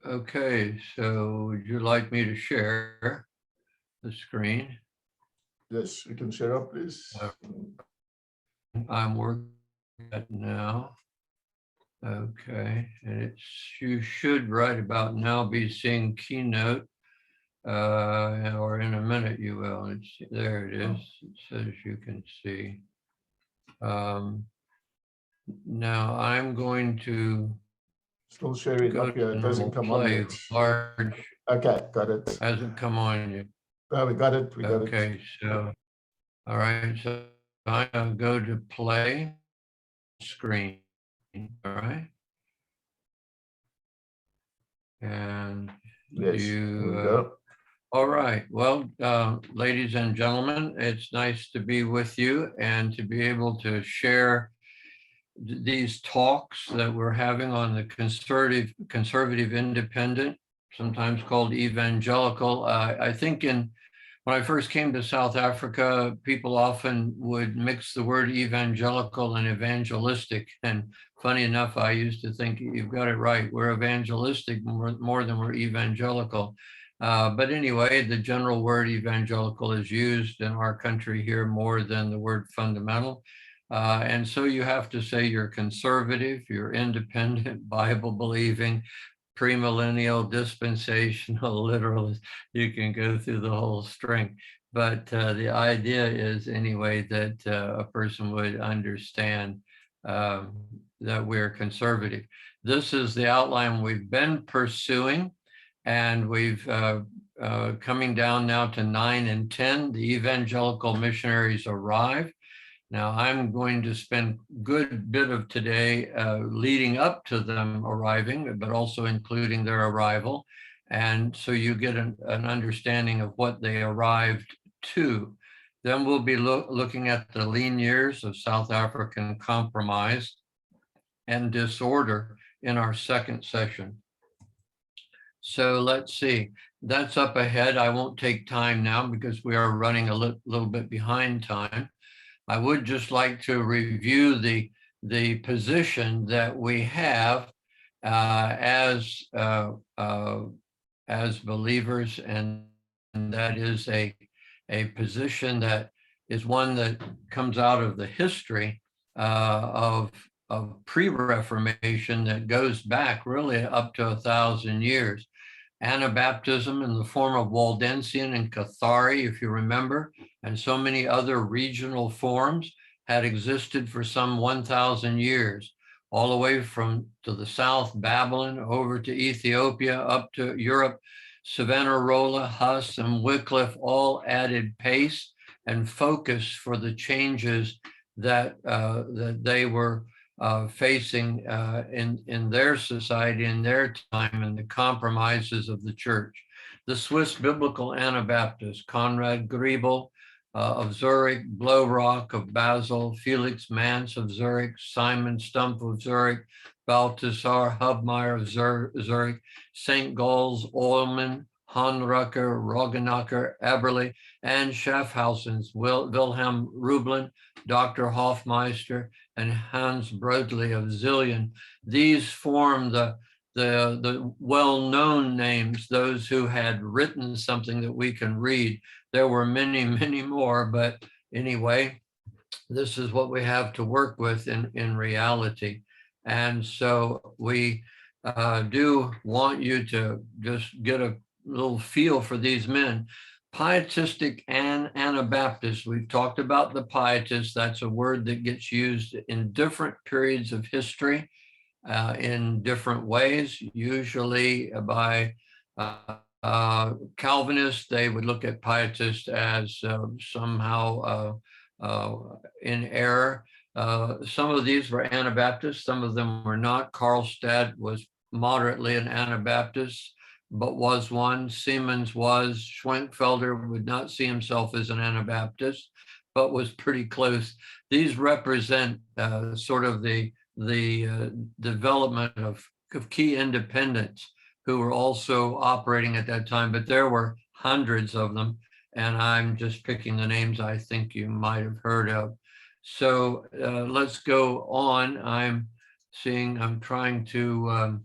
Okay, so would you like me to share the screen? Yes, we can share up, please. Uh, I'm working at now. Okay, and you should right about now be seeing Keynote, or in a minute you will. There it is. It says you can see. Um, Now I'm going to Still sharing go up here. to It doesn't normal come on play. yet. Large Okay, got it. hasn't come on yet. Oh, we got it. We got it. Okay, so all right, so I'm gonna go to play screen. All right, and Yes, here we you. go. All right. Well, ladies and gentlemen, it's nice to be with you and to be able to share these talks that we're having on the conservative independent, sometimes called evangelical. I think when I first came to South Africa, people often would mix the word evangelical and evangelistic. And funny enough, I used to think you've got it right. We're evangelistic more than we're evangelical. But anyway, the general word evangelical is used in our country here more than the word fundamental. And so you have to say you're conservative, you're independent, Bible believing, premillennial, dispensational, literalist. You can go through the whole string. But the idea is, anyway, that a person would understand um, that we're conservative. This is the outline we've been pursuing, and we've coming down now to 9 and 10. The evangelical missionaries arrive. Now, I'm going to spend a good bit of today leading up to them arriving, but also including their arrival. And so you get an understanding of what they arrived to. Then we'll be looking at the lean years of South African compromise and disorder in our second session. So let's see, that's up ahead. I won't take time now because we are running a little bit behind time. I would just like to review the position that we have as believers, and that is a position that is one that comes out of the history of pre-Reformation that goes back really up to 1,000 years. Anabaptism in the form of Waldensian and Cathari, if you remember, and so many other regional forms had existed for some 1,000 years, all the way from to the south, Babylon, over to Ethiopia, up to Europe. Savonarola, Huss, and Wycliffe all added pace and focus for the changes that they were facing in their society, in their time, and the compromises of the church. The Swiss biblical Anabaptists, Conrad Grebel of Zurich, Blaurock of Basel, Felix Mance of Zurich, Simon Stumpf of Zurich, Balthasar Hubmeier of Zurich, St. Gall's, Oilman, Honrucker, Roggenacker, Eberle, and Schaffhausen's Wilhelm Rublin, Dr. Hofmeister, and Hans Brodli of Zillion. These form the well-known names, those who had written something that we can read. There were many, many more, but anyway, this is what we have to work with in reality. And so we do want you to just get a little feel for these men. Pietistic and Anabaptist, we've talked about the pietists. That's a word that gets used in different periods of history in different ways, usually by Calvinists. They would look at pietists as somehow in error. Some of these were Anabaptists, some of them were not. Karlstadt was moderately an Anabaptist, but was one. Siemens was. Schwenkfelder would not see himself as an Anabaptist, but was pretty close. These represent sort of the development of key independents who were also operating at that time, but there were hundreds of them, and I'm just picking the names I think you might have heard of. So let's go on. I'm trying to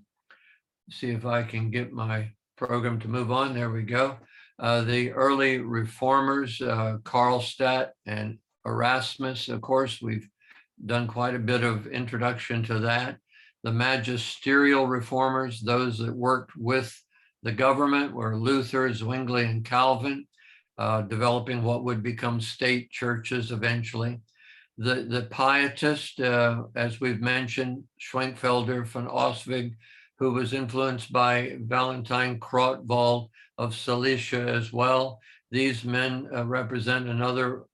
see if I can get my program to move on. There we go. The early reformers, Karlstadt and Erasmus, of course, we've done quite a bit of introduction to that. The magisterial reformers, those that worked with the government, were Luther, Zwingli, and Calvin, developing what would become state churches eventually. The pietist, as we've mentioned, Schwenkfelder von Oswig, who was influenced by Valentine Krautwald of Silesia as well. These men represent another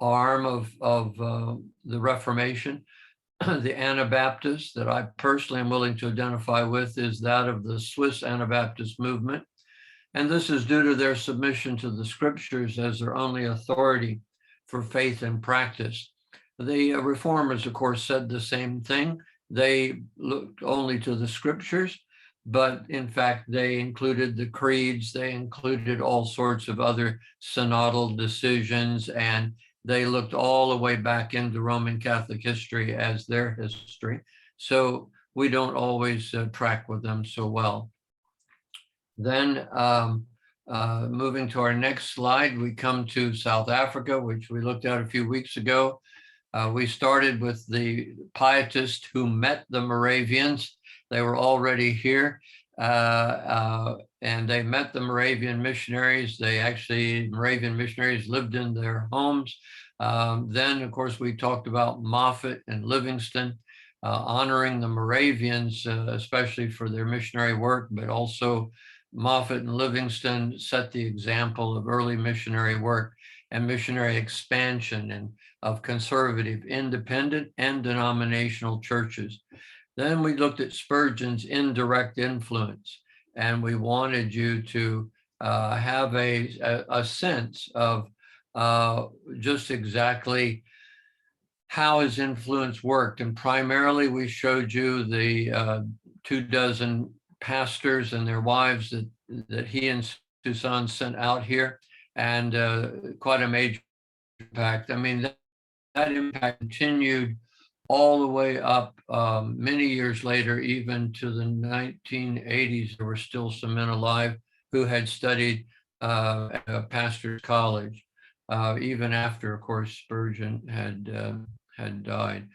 arm of the Reformation. The Anabaptists that I personally am willing to identify with is that of the Swiss Anabaptist movement. And this is due to their submission to the scriptures as their only authority for faith and practice. The reformers, of course, said the same thing. They looked only to the scriptures, but in fact, they included the creeds, they included all sorts of other synodal decisions, and they looked all the way back into Roman Catholic history as their history. So we don't always track with them so well. Then moving to our next slide, we come to South Africa, which we looked at a few weeks ago. We started with the pietists who met the Moravians. They were already here, and they met the Moravian missionaries. Moravian missionaries lived in their homes. Then, of course, we talked about Moffat and Livingston, honoring the Moravians, especially for their missionary work, but also Moffat and Livingston set the example of early missionary work and missionary expansion and of conservative, independent, and denominational churches. Then we looked at Spurgeon's indirect influence, and we wanted you to have a sense of just exactly how his influence worked. And primarily, we showed you the 24 pastors and their wives that he and Susan sent out here, and quite a major impact. I mean, that impact continued all the way up many years later, even to the 1980s. There were still some men alive who had studied at a pastor's college, even after, of course, Spurgeon had died.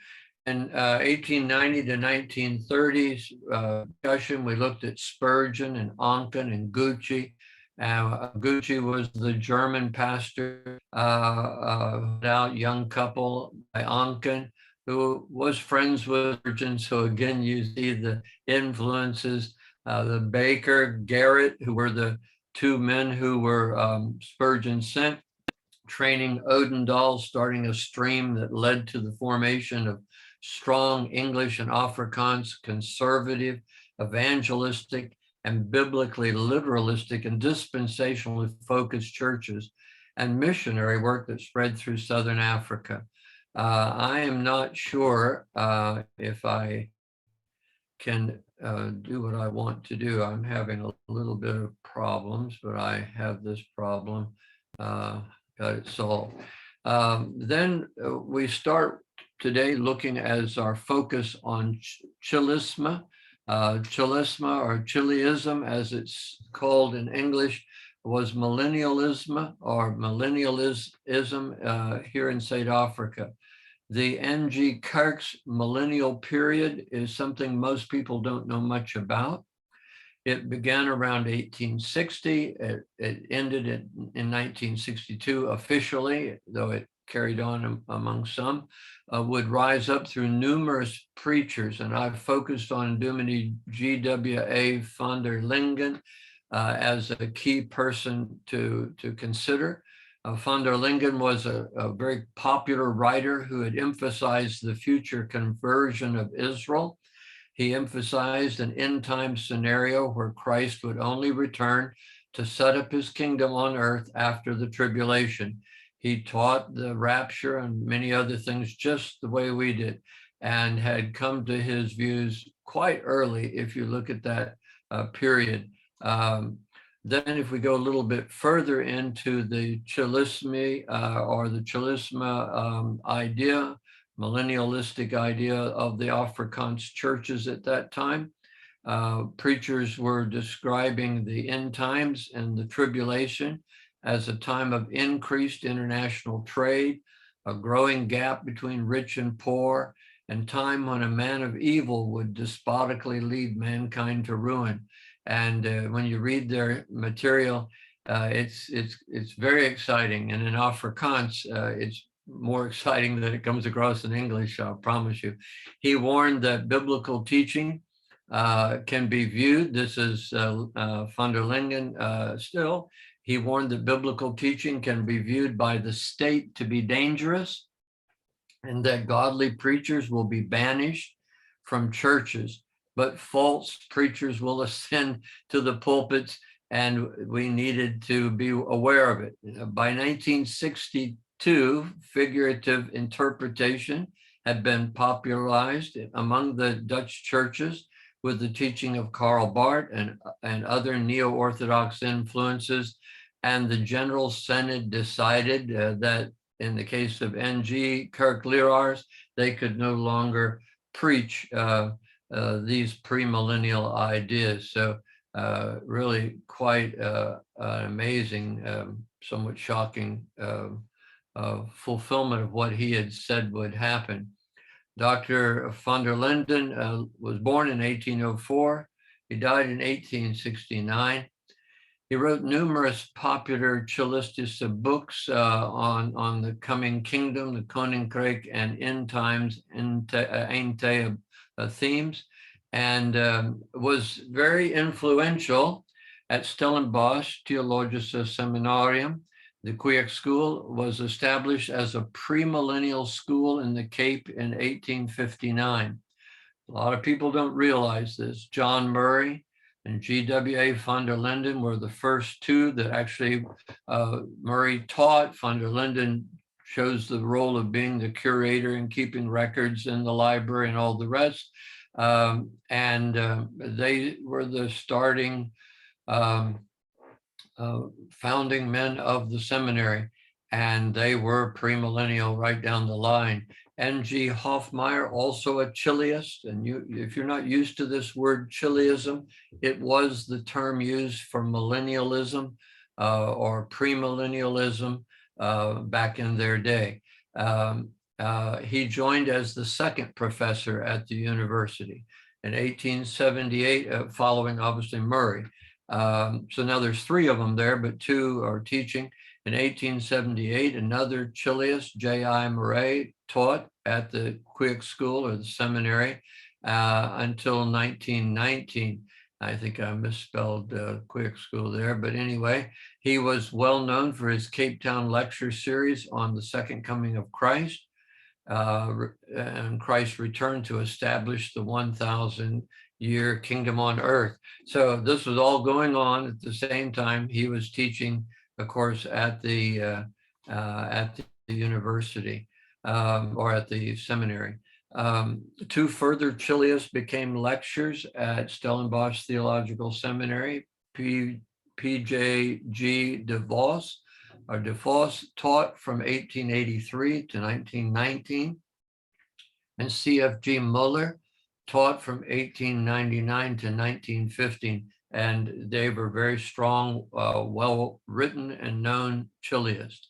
In 1890 to 1930s discussion, we looked at Spurgeon and Oncken and Gucci. Gucci was the German pastor, out young couple by Oncken, who was friends with Spurgeon. So again, you see the influences. The Baker, Garrett, who were the two men who were Spurgeon sent, training Odendahl, starting a stream that led to the formation of strong English and Afrikaans, conservative, evangelistic, and biblically literalistic and dispensationally focused churches and missionary work that spread through Southern Africa. I am not sure if I can do what I want to do. I'm having a little bit of problems, but I have this problem. Got it solved. Then we start today looking as our focus on Chilisma. Chilisma, or Chileism, as it's called in English, was millennialism or millennialism here in South Africa. The N.G. Kerk's millennial period is something most people don't know much about. It began around 1860. It ended in 1962 officially, though it carried on among some, would rise up through numerous preachers. And I've focused on Dominee G.W.A. van der Lingen as a key person to consider. Van der Lingen was a very popular writer who had emphasized the future conversion of Israel. He emphasized an end-time scenario where Christ would only return to set up his kingdom on earth after the tribulation. He taught the rapture and many other things just the way we did, and had come to his views quite early if you look at that period. Then if we go a little bit further into the Chilisme or the Chilisma idea, millennialistic idea of the Afrikaans churches at that time, preachers were describing the end times and the tribulation as a time of increased international trade, a growing gap between rich and poor, and time when a man of evil would despotically lead mankind to ruin. And when you read their material, it's very exciting. And in Afrikaans, it's more exciting than it comes across in English, I promise you. He warned that biblical teaching can be viewed, this is van der Lingen still, he warned that biblical teaching can be viewed by the state to be dangerous, and that godly preachers will be banished from churches, but false preachers will ascend to the pulpits, and we needed to be aware of it. By 1962, figurative interpretation had been popularized among the Dutch churches with the teaching of Karl Barth and other neo-Orthodox influences. And the General Synod decided that in the case of NG Kerkleraars, they could no longer preach these premillennial ideas. So really quite an amazing, somewhat shocking fulfillment of what he had said would happen. Dr. van der Linden was born in 1804. He died in 1869. He wrote numerous popular Chillistische books on the coming kingdom, the Koninkrijk, and end times, eindtijden themes, and was very influential at Stellenbosch Theologische Seminarium. The Kweek School was established as a premillennial school in the Cape in 1859. A lot of people don't realize this. John Murray and G.W.A. van der Linden were the first two that actually Murray taught. Van der Linden chose the role of being the curator and keeping records in the library and all the rest. They were the starting founding men of the seminary, and they were premillennial right down the line. N.G. Hofmeyr, also a Chiliast, and if you're not used to this word Chiliism, it was the term used for millennialism or premillennialism back in their day. He joined as the second professor at the university in 1878, following obviously Murray. So now there's three of them there, but two are teaching. In 1878, another Chiliast, J.I. Murray, taught at the Kweek School or the seminary until 1919. I think I misspelled Kweek School there, but anyway, he was well known for his Cape Town lecture series on the second coming of Christ and Christ's return to establish the 1,000-year kingdom on earth. So this was all going on at the same time. He was teaching, of course, at the university or at the seminary. Two further Chiliasts became lectors at Stellenbosch Theological Seminary. P.J.G. de Vos taught from 1883 to 1919, and C.F.G. Muller taught from 1899 to 1915, and they were very strong, well-written and known Chiliasts.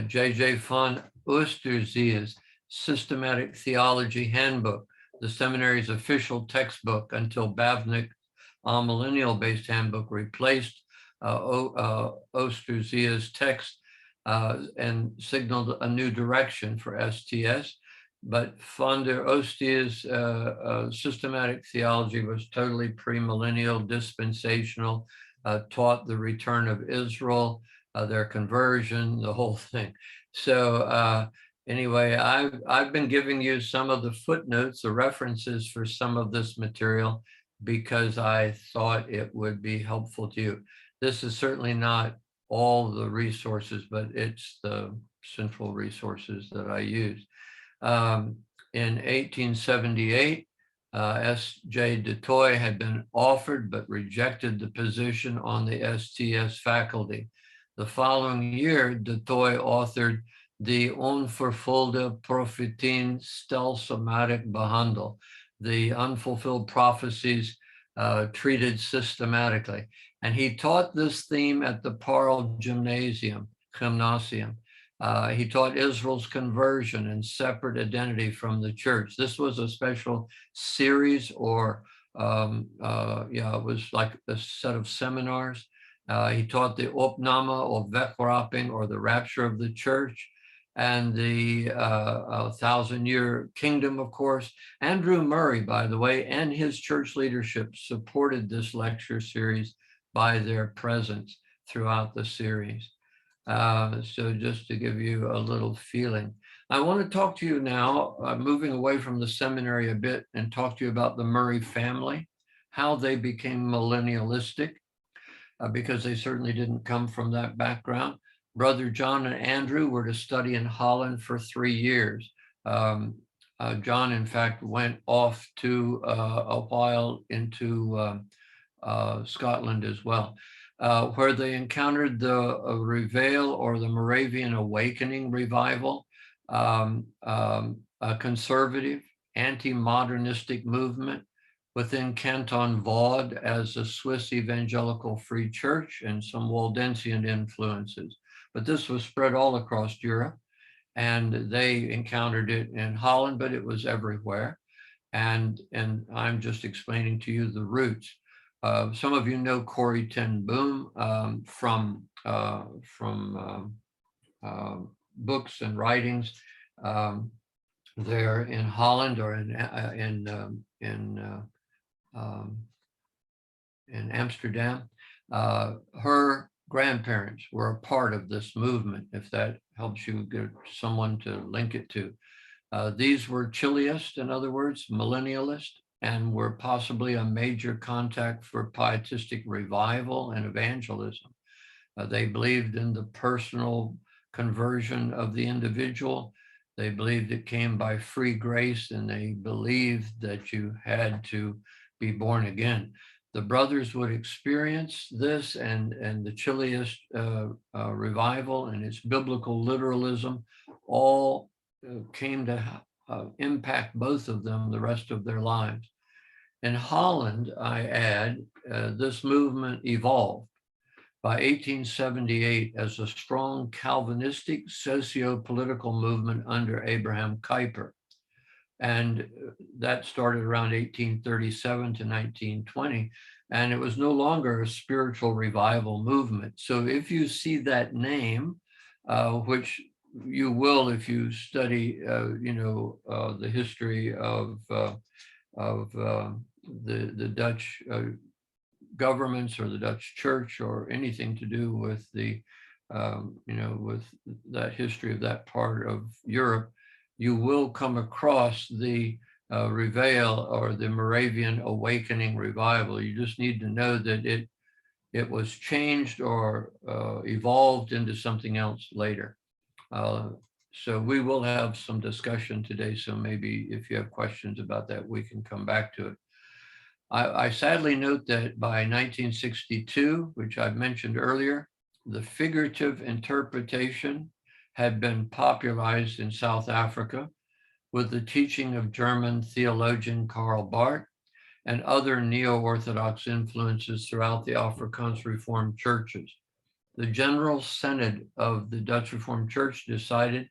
J.J. van Oosterzee's Systematic Theology Handbook, the seminary's official textbook until Bavnik's amillennial-based handbook replaced Oosterzee's text and signaled a new direction for STS. But van der Oosterzee's systematic theology was totally premillennial, dispensational, taught the return of Israel, their conversion, the whole thing. So anyway, I've been giving you some of the footnotes, the references for some of this material, because I thought it would be helpful to you. This is certainly not all the resources, but it's the central resources that I use. In 1878, S.J. du Toit had been offered but rejected the position on the STS faculty. The following year, du Toit authored the Onvervulde Profetieën Stelselmatig Behandeld, the unfulfilled prophecies treated systematically. And he taught this theme at the Paarl Gymnasium. He taught Israel's conversion and separate identity from the church. This was a special series, or it was like a set of seminars. He taught the Opname or Wegwrapping, or the rapture of the church, and the 1,000-year kingdom, of course. Andrew Murray, by the way, and his church leadership supported this lecture series by their presence throughout the series. So just to give you a little feeling. I want to talk to you now, moving away from the seminary a bit, and talk to you about the Murray family, how they became millennialistic, because they certainly didn't come from that background. Brother John and Andrew were to study in Holland for 3 years. John, in fact, went off to a while into Scotland as well, where they encountered the Reveil, or the Moravian Awakening revival, a conservative, anti-modernistic movement within Canton Vaud as a Swiss Evangelical Free Church, and some Waldensian influences. But this was spread all across Europe, and they encountered it in Holland, but it was everywhere. And I'm just explaining to you the roots. Some of you know Corrie ten Boom from books and writings there in Holland, or in Amsterdam. Her grandparents were a part of this movement, if that helps you get someone to link it to. These were Chiliast, in other words, millennialist, and were possibly a major contact for pietistic revival and evangelism. They believed in the personal conversion of the individual. They believed it came by free grace, and they believed that you had to be born again. The brothers would experience this, and the Chiliast revival and its biblical literalism all came to impact both of them the rest of their lives. In Holland, I add, this movement evolved by 1878 as a strong Calvinistic socio-political movement under Abraham Kuyper. And that started around 1837 to 1920, and it was no longer a spiritual revival movement. So if you see that name, which you will if you study, the history of the Dutch governments, or the Dutch church, or anything to do with the, with that history of that part of Europe, you will come across the Reveil, or the Moravian Awakening revival. You just need to know that it was changed or evolved into something else later. So we will have some discussion today. So maybe if you have questions about that, we can come back to it. I sadly note that by 1962, which I've mentioned earlier, the figurative interpretation had been popularized in South Africa with the teaching of German theologian Karl Barth and other neo-Orthodox influences throughout the Afrikaans Reformed churches. The General Synod of the Dutch Reformed Church decided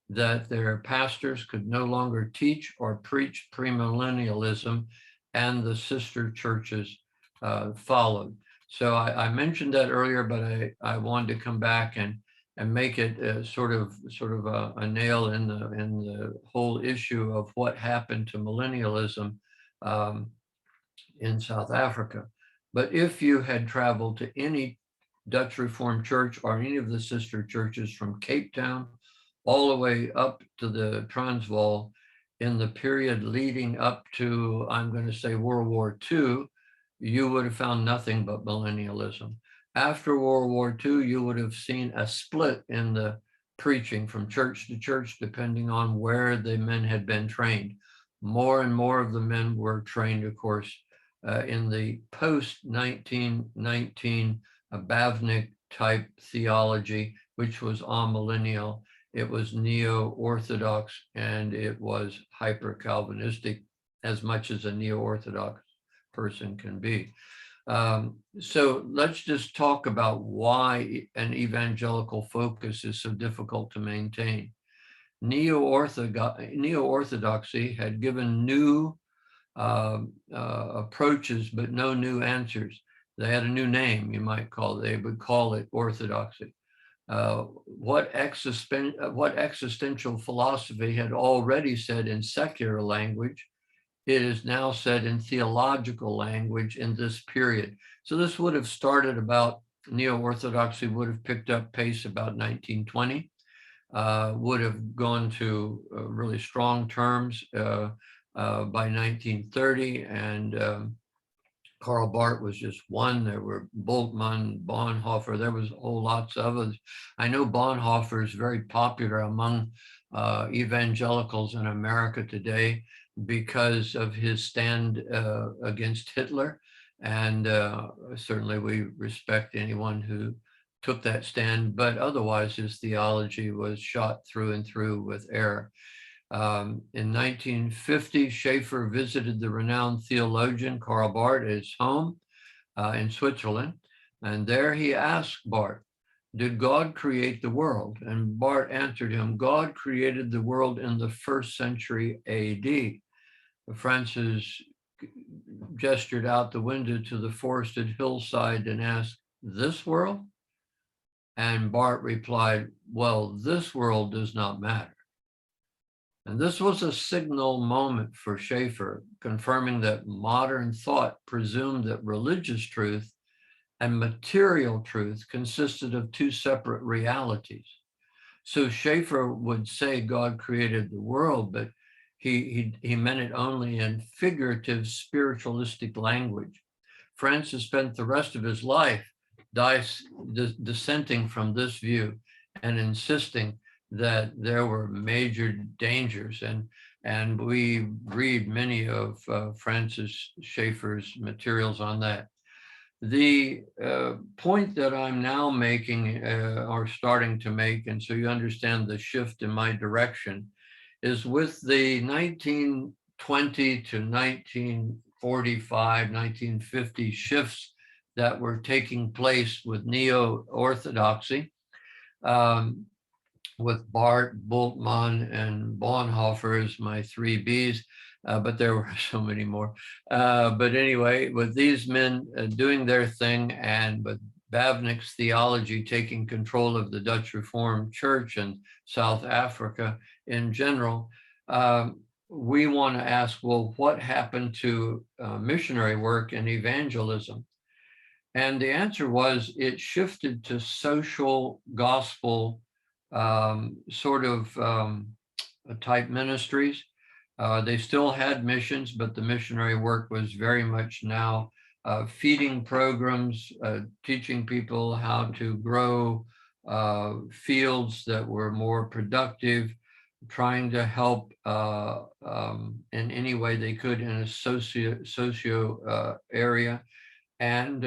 that their pastors could no longer teach or preach premillennialism, and the sister churches followed. So I mentioned that earlier, but I wanted to come back and make it sort of a nail in the whole issue of what happened to millennialism in South Africa. But if you had traveled to any Dutch Reformed Church or any of the sister churches from Cape Town all the way up to the Transvaal in the period leading up to, I'm going to say, World War II, you would have found nothing but millennialism. After World War II, you would have seen a split in the preaching from church to church, depending on where the men had been trained. More and more of the men were trained, of course, in the post-1919 Bavnik type theology, which was amillennial. It was neo-Orthodox, and it was hyper-Calvinistic as much as a neo-Orthodox person can be. So let's just talk about why an evangelical focus is so difficult to maintain. Neo-Orthodoxy had given new approaches, but no new answers. They had a new name, you might call it. They would call it orthodoxy. What existential philosophy had already said in secular language, it is now said in theological language in this period. So this would have started about, Neo-Orthodoxy would have picked up pace about 1920, would have gone to really strong terms by 1930, and Karl Barth was just one. There were Bultmann, Bonhoeffer, there was whole lots of others. I know Bonhoeffer is very popular among evangelicals in America today because of his stand against Hitler. And certainly we respect anyone who took that stand, but otherwise his theology was shot through and through with error. In 1950, Schaeffer visited the renowned theologian Karl Barth at his home in Switzerland. And there he asked Barth, did God create the world? And Barth answered him, God created the world in the 1st century AD. Francis gestured out the window to the forested hillside and asked, this world? And Barth replied, well, this world does not matter. And this was a signal moment for Schaeffer, confirming that modern thought presumed that religious truth and material truth consisted of two separate realities. So Schaeffer would say God created the world, but he meant it only in figurative spiritualistic language. Francis spent the rest of his life dissenting from this view and insisting that there were major dangers. And we read many of Francis Schaeffer's materials on that. The point that I'm now making or starting to make, and so you understand the shift in my direction, is with the 1920 to 1945, 1950 shifts that were taking place with Neo-Orthodoxy, with Barth, Bultmann, and Bonhoeffer as my 3 Bs, but there were so many more. But anyway, with these men doing their thing, and with Bavnik's theology taking control of the Dutch Reformed Church and South Africa in general, we want to ask, well, what happened to missionary work and evangelism? And the answer was it shifted to social gospel type ministries. They still had missions, but the missionary work was very much now feeding programs, teaching people how to grow fields that were more productive, trying to help in any way they could in a socio area. And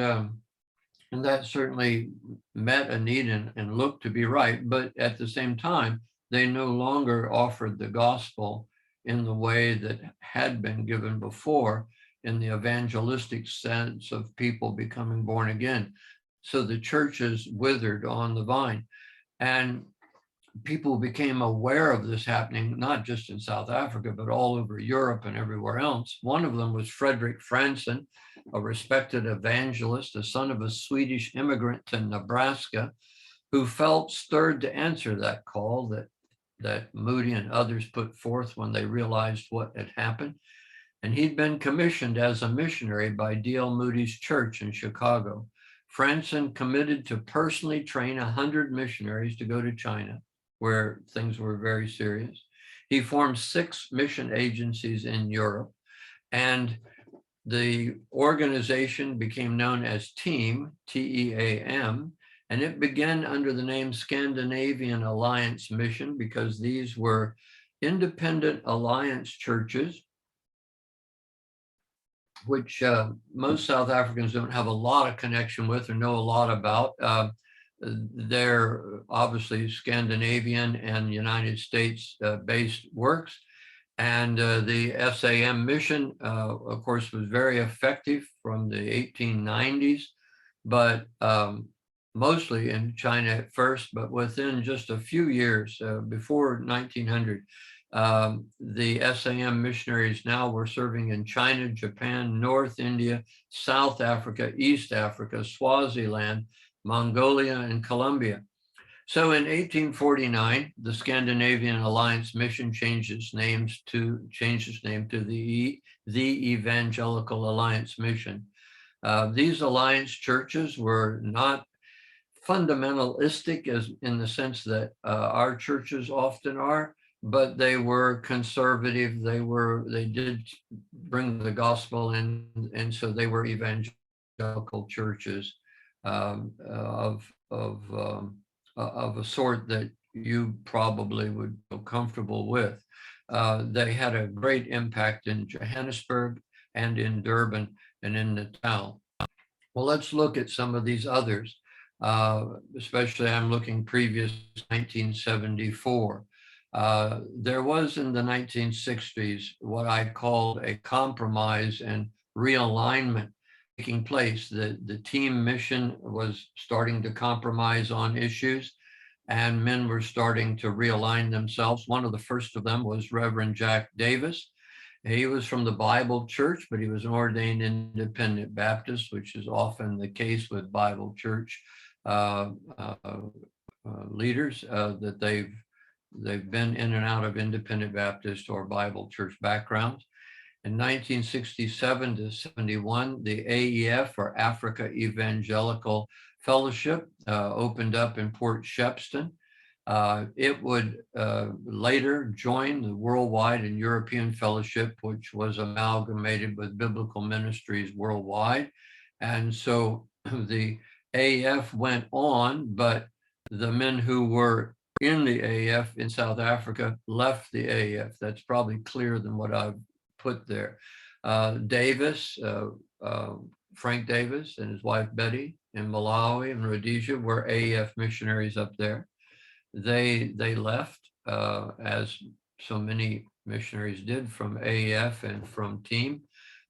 that certainly met a need and looked to be right. But at the same time, they no longer offered the gospel in the way that had been given before, in the evangelistic sense of people becoming born again. So the churches withered on the vine. And people became aware of this happening, not just in South Africa, but all over Europe and everywhere else. One of them was Frederick Franson, a respected evangelist, the son of a Swedish immigrant to Nebraska, who felt stirred to answer that call that Moody and others put forth when they realized what had happened. And he'd been commissioned as a missionary by D.L. Moody's church in Chicago. Franson committed to personally train 100 missionaries to go to China, where things were very serious. He formed 6 mission agencies in Europe, and the organization became known as TEAM, T-E-A-M, and it began under the name Scandinavian Alliance Mission because these were independent alliance churches, which most South Africans don't have a lot of connection with or know a lot about. They're obviously Scandinavian and United States based works. And the SAM mission, of course, was very effective from the 1890s, but mostly in China at first, but within just a few years, before 1900, the SAM missionaries now were serving in China, Japan, North India, South Africa, East Africa, Swaziland, Mongolia, and Colombia. So in 1849, the Scandinavian Alliance Mission changed its name to the Evangelical Alliance Mission. These alliance churches were not fundamentalistic as in the sense that our churches often are, but they were conservative. They did bring the gospel in, and so they were evangelical churches of a sort that you probably would feel comfortable with. They had a great impact in Johannesburg and in Durban and in Natal. Well, let's look at some of these others, especially I'm looking previous 1974. There was in the 1960s what I called a compromise and realignment taking place. The team mission was starting to compromise on issues, and men were starting to realign themselves. One of the first of them was Reverend Jack Davis. He was from the Bible Church, but he was an ordained independent Baptist, which is often the case with Bible Church leaders, that they've been in and out of independent Baptist or Bible Church backgrounds. In 1967 to 71, the AEF, or Africa Evangelical Fellowship, opened up in Port Shepstone. It would later join the Worldwide and European Fellowship, which was amalgamated with Biblical Ministries Worldwide. And so the AEF went on, but the men who were in the AEF in South Africa left the AEF. That's probably clearer than what I've put there. Davis, Frank Davis and his wife Betty in Malawi and Rhodesia were AEF missionaries up there. They left, as so many missionaries did, from AEF and from team,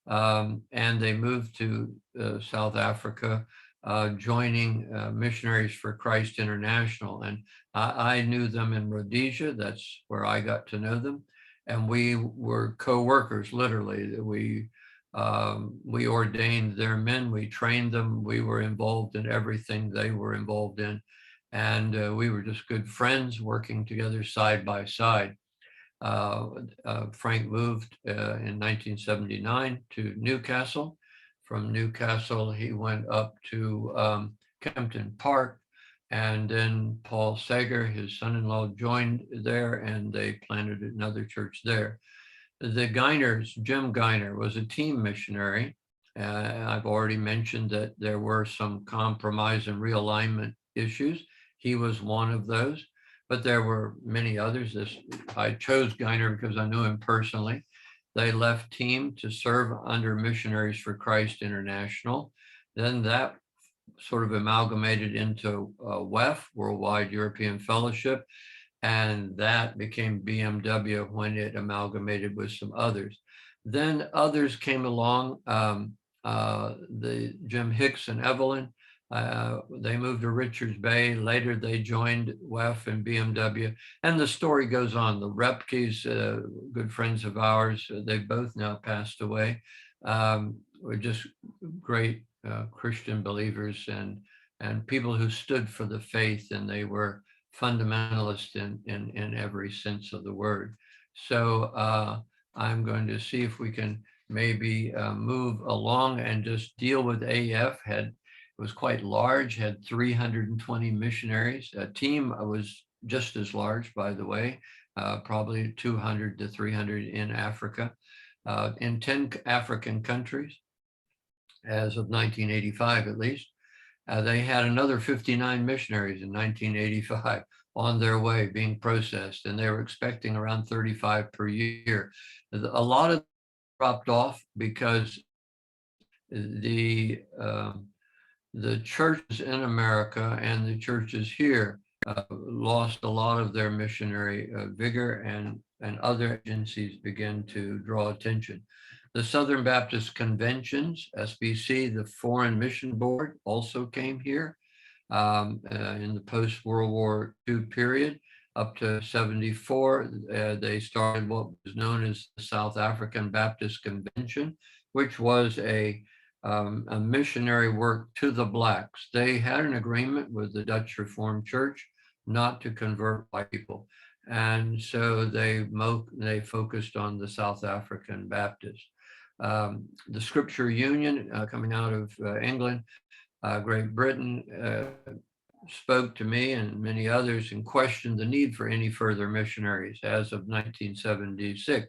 and they moved to South Africa, joining Missionaries for Christ International. And I knew them in Rhodesia. That's where I got to know them. And we were co-workers, literally. We ordained their men, we trained them, we were involved in everything they were involved in. And we were just good friends working together side by side. Frank moved in 1979 to Newcastle. From Newcastle, he went up to Kempton Park, and then Paul Sager, his son-in-law, joined there, and they planted another church there. The Geiners, Jim Geiner, was a team missionary. I've already mentioned that there were some compromise and realignment issues. He was one of those, but there were many others. I chose Geiner because I knew him personally. They left team to serve under Missionaries for Christ International. Then that sort of amalgamated into WEF, Worldwide European Fellowship, and that became BMW when it amalgamated with some others. Then others came along, the Jim Hicks and Evelyn. They moved to Richards Bay. Later, they joined WEF and BMW, and the story goes on. The Repkes, good friends of ours, they've both now passed away. Were just great Christian believers and people who stood for the faith, and they were fundamentalist in every sense of the word. So I'm going to see if we can maybe move along and just deal with AF. It was quite large, had 320 missionaries. A team was just as large, by the way, probably 200 to 300 in Africa, in 10 African countries, as of 1985 at least. They had another 59 missionaries in 1985 on their way being processed, and they were expecting around 35 per year. A lot of them dropped off because the churches in America and the churches here lost a lot of their missionary vigor, and other agencies began to draw attention. The Southern Baptist Conventions, SBC, the Foreign Mission Board, also came here in the post-World War II period. Up to 74, they started what was known as the South African Baptist Convention, which was a missionary work to the blacks. They had an agreement with the Dutch Reformed Church not to convert white people. And so they focused on the South African Baptists. The Scripture Union coming out of England, Great Britain, spoke to me and many others and questioned the need for any further missionaries as of 1976.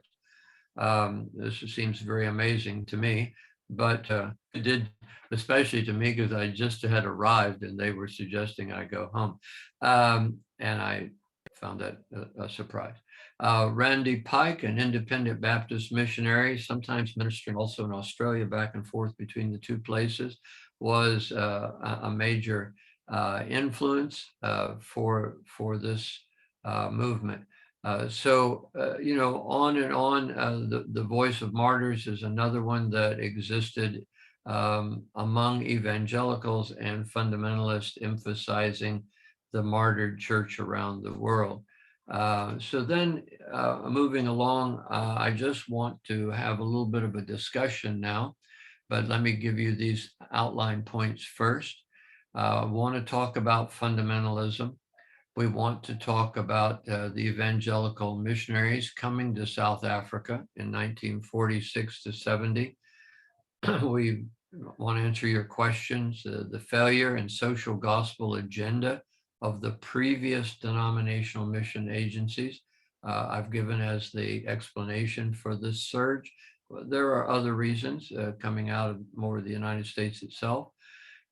This seems very amazing to me, but it did, especially to me, because I just had arrived and they were suggesting I go home. And I found that a surprise. Randy Pike, an independent Baptist missionary, sometimes ministering also in Australia, back and forth between the two places, was a major influence for this movement. You know, on and on. The Voice of Martyrs is another one that existed among evangelicals and fundamentalists, emphasizing the martyred church around the world. So then moving along, I just want to have a little bit of a discussion now, but let me give you these outline points first. I want to talk about fundamentalism. We want to talk about the evangelical missionaries coming to South Africa in 1946 to 70. We want to answer your questions, the failure and social gospel agenda of the previous denominational mission agencies. I've given as the explanation for this surge. There are other reasons coming out of more of the United States itself.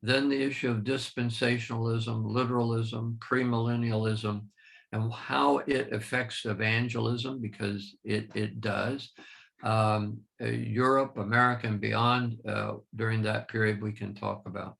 Then the issue of dispensationalism, literalism, premillennialism, and how it affects evangelism, because it does. Europe, America, and beyond, during that period, we can talk about.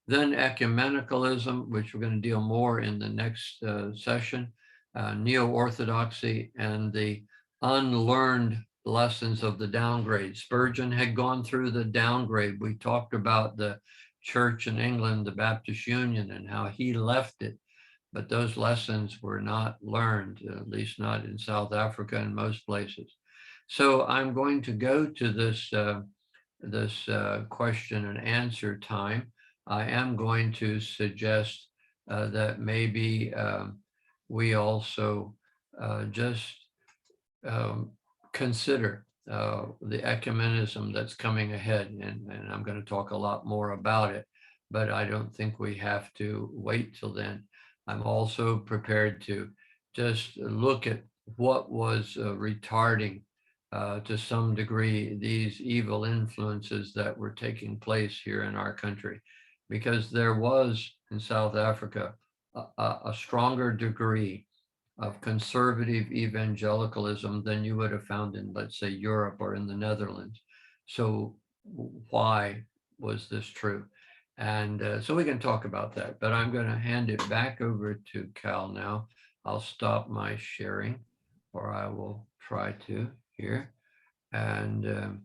Then ecumenicalism, which we're going to deal more in the next session, neo-orthodoxy, and the unlearned lessons of the downgrade. Spurgeon had gone through the downgrade. We talked about the church in England, the Baptist Union, and how he left it. But those lessons were not learned, at least not in South Africa and most places. So I'm going to go to this question and answer time. I am going to suggest that maybe we also just consider the ecumenism that's coming ahead, and I'm going to talk a lot more about it, but I don't think we have to wait till then. I'm also prepared to just look at what was retarding to some degree these evil influences that were taking place here in our country, because there was in South Africa a stronger degree of conservative evangelicalism than you would have found in, let's say, Europe or in the Netherlands. So why was this true? And so we can talk about that, but I'm going to hand it back over to Cal now. I'll stop my sharing, or I will try to here. And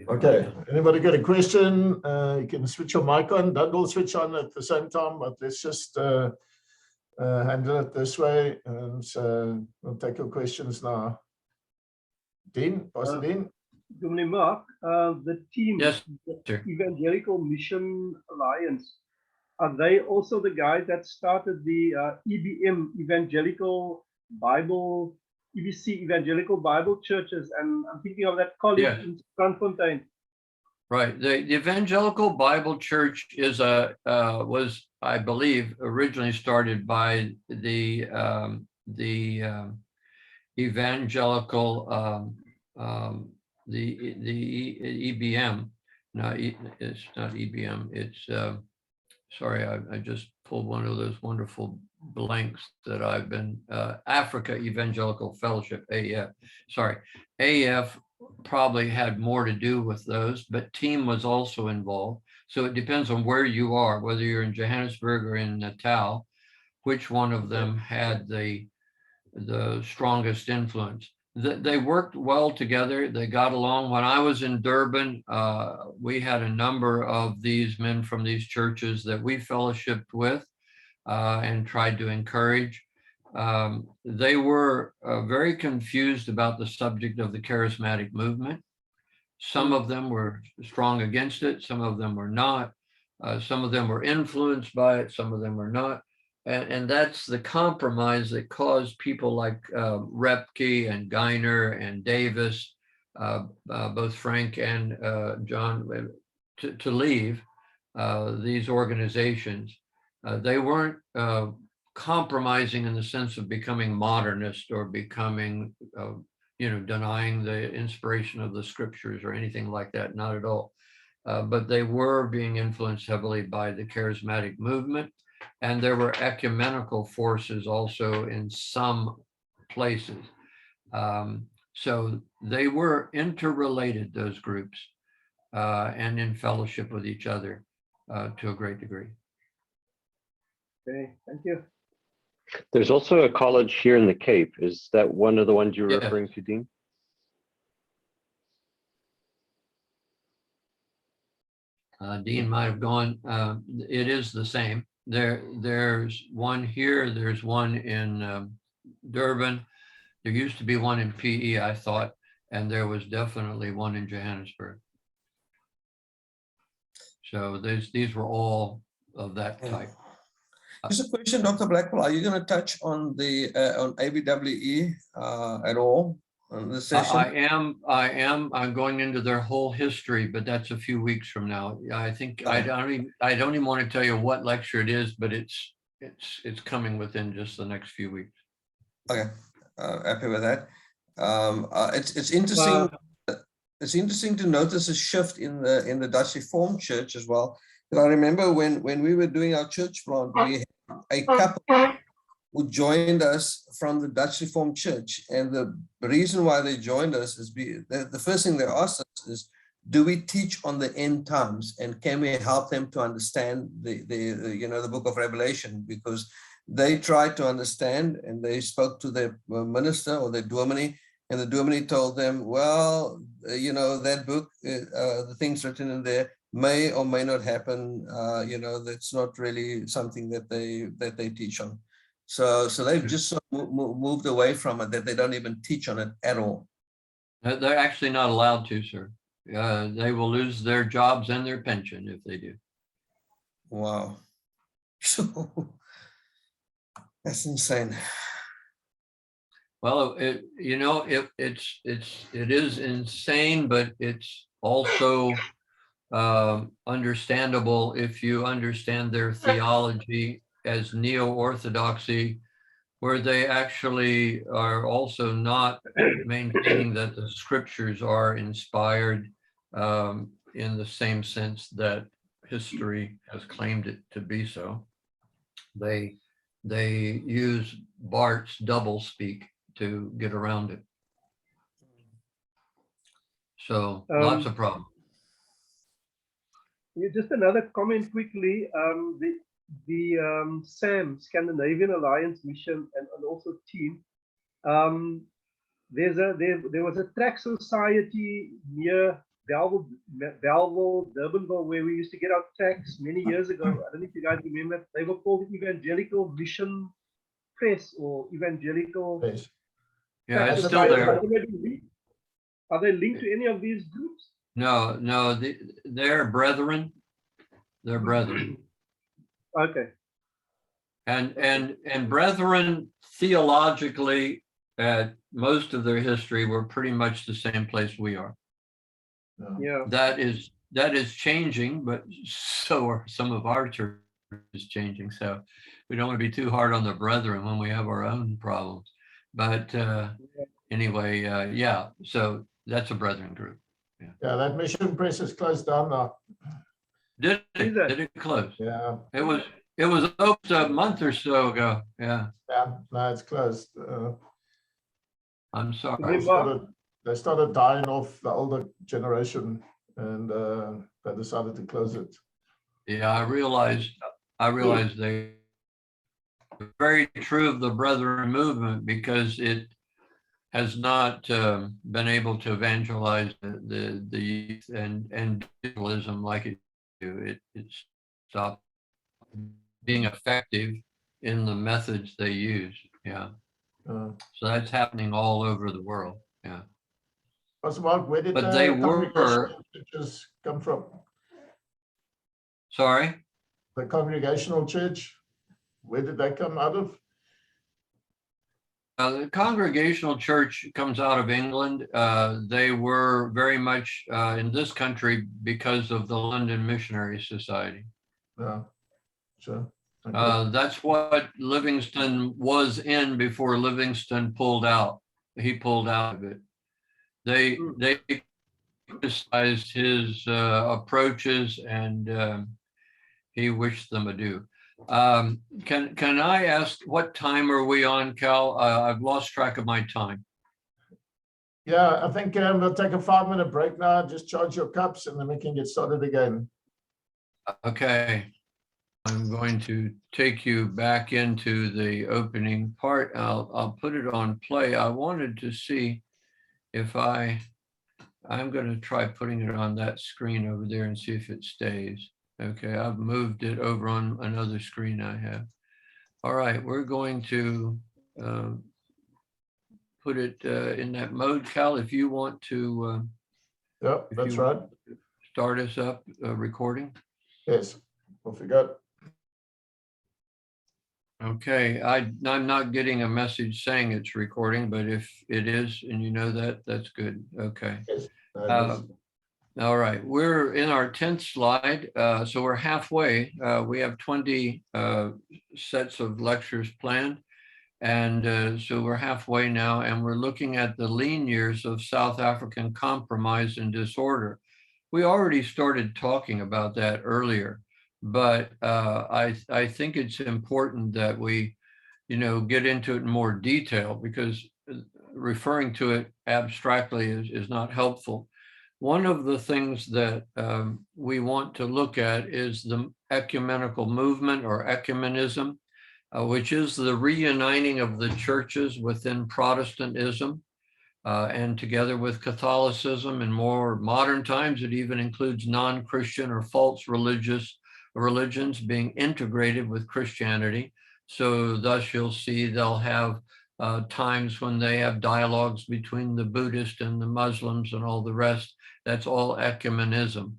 okay, anybody got a question? You can switch your mic on. Don't all switch on at the same time, but let's just handle it this way. And so we'll take your questions now. Dean, Pastor Dean. Dominic Marc, the team, yes, the Evangelical Mission Alliance, are they also the guys that started the EBM, Evangelical Bible, EBC, Evangelical Bible Churches? And I'm thinking of that college in Strandfontein. Right. The Evangelical Bible Church is was, I believe, originally started by the evangelical the EBM. No, it's not EBM. It's sorry, I just pulled one of those wonderful blanks that I've been Africa Evangelical Fellowship, AF. Sorry, AF probably had more to do with those, but team was also involved. So it depends on where you are, whether you're in Johannesburg or in Natal. which one of them had the strongest influence. They worked well together. They got along. When I was in Durban, we had a number of these men from these churches that we fellowshipped with and tried to encourage. They were very confused about the subject of the charismatic movement. Some of them were strong against it. Some of them were not. Some of them were influenced by it. Some of them were not. And that's the compromise that caused people like Repke and Geiner and Davis, both Frank and John, to leave these organizations. They weren't compromising in the sense of becoming modernist or becoming, denying the inspiration of the scriptures or anything like that, not at all. But they were being influenced heavily by the charismatic movement. And there were ecumenical forces also in some places. So they were interrelated, those groups, and in fellowship with each other to a great degree. Okay, thank you. There's also a college here in the Cape. Is that one of the ones you're Yes. referring to, Dean? Dean might have gone. It is the same. There's one here. There's one in Durban. There used to be one in PE, I thought, and there was definitely one in Johannesburg. So these were all of that type. Just a question, Dr. Blackwell, are you going to touch on the on ABWE at all on this session? I'm going into their whole history, but that's a few weeks from now. I think I don't even want to tell you what lecture it is, but it's coming within just the next few weeks. Okay, happy with that. It's interesting. It's interesting to notice a shift in the Dutch Reformed Church as well. But I remember when we were doing our church plant, we had a couple who joined us from the Dutch Reformed Church, and the reason why they joined us is the first thing they asked us is, do we teach on the end times, and can we help them to understand the book of Revelation? Because they tried to understand, and they spoke to their minister or their dominee, and the dominee told them, well, that book, the things written in there may or may not happen. That's not really something that they teach on. So they've just moved away from it, that they don't even teach on it at all. They're actually not allowed to, sir. They will lose their jobs and their pension if they do. Wow. So that's insane. Well, it is insane, but it's also understandable if you understand their theology as neo-orthodoxy, where they actually are also not maintaining that the scriptures are inspired in the same sense that history has claimed it to be so. They use Barth's doublespeak to get around it. So lots of problems. Just another comment quickly. The SAM, Scandinavian Alliance Mission, and also team. There was a track society near Belleville, Durbanville, where we used to get our tracks many years ago. I don't know if you guys remember. They were called Evangelical Mission Press or Evangelical. Yes. Yeah, it's still there. Are they linked to any of these groups? No, they're brethren. They're brethren. Okay. And brethren theologically at most of their history were pretty much the same place we are. Yeah. That is changing, but so are some of our churches changing. So we don't want to be too hard on the brethren when we have our own problems. But anyway, yeah, so that's a brethren group. Yeah, that mission press is closed down now. Did it close? Yeah. It was opened a month or so ago. Yeah. Yeah, no, it's closed. I'm sorry. They started dying off the older generation, and they decided to close it. Yeah, I realized they. Yeah. Yeah. Yeah. I realized they very true of the Brethren movement because it has not been able to evangelize the youth and digitalism like it do. It's stopped being effective in the methods they use. Yeah. Uh, So that's happening all over the world. Yeah. Mark, where did But they the were, congregational churches come from? sorry? The congregational church, where did they come out of? The Congregational Church comes out of England. They were very much in this country because of the London Missionary Society. Yeah, sure. Okay. That's what Livingston was in before Livingston pulled out. He pulled out of it. They criticized his approaches and he wished them adieu. Can I ask what time are we on, Cal? I've lost track of my time. Yeah, I think we'll take a 5-minute break now. Just charge your cups and then we can get started again. Okay. I'm going to take you back into the opening part. I'll put it on play. I wanted to see if I'm going to try putting it on that screen over there and see if it stays. Okay, I've moved it over on another screen I have. All right, we're going to put it in that mode. Cal, if you want to Yeah, if that's you right. start us up recording. Yes, off we go. Okay, I'm not getting a message saying it's recording, but if it is and you know that, that's good. Okay. Yes. All right, we're in our 10th slide, so we're halfway. We have 20 sets of lectures planned, and so we're halfway now, and we're looking at the lean years of South African compromise and disorder. We already started talking about that earlier, but I think it's important that we, get into it in more detail because referring to it abstractly is not helpful. One of the things that we want to look at is the ecumenical movement or ecumenism, which is the reuniting of the churches within Protestantism and together with Catholicism. In more modern times, it even includes non-Christian or false religions being integrated with Christianity. So thus you'll see they'll have times when they have dialogues between the Buddhists and the Muslims and all the rest. That's all ecumenism.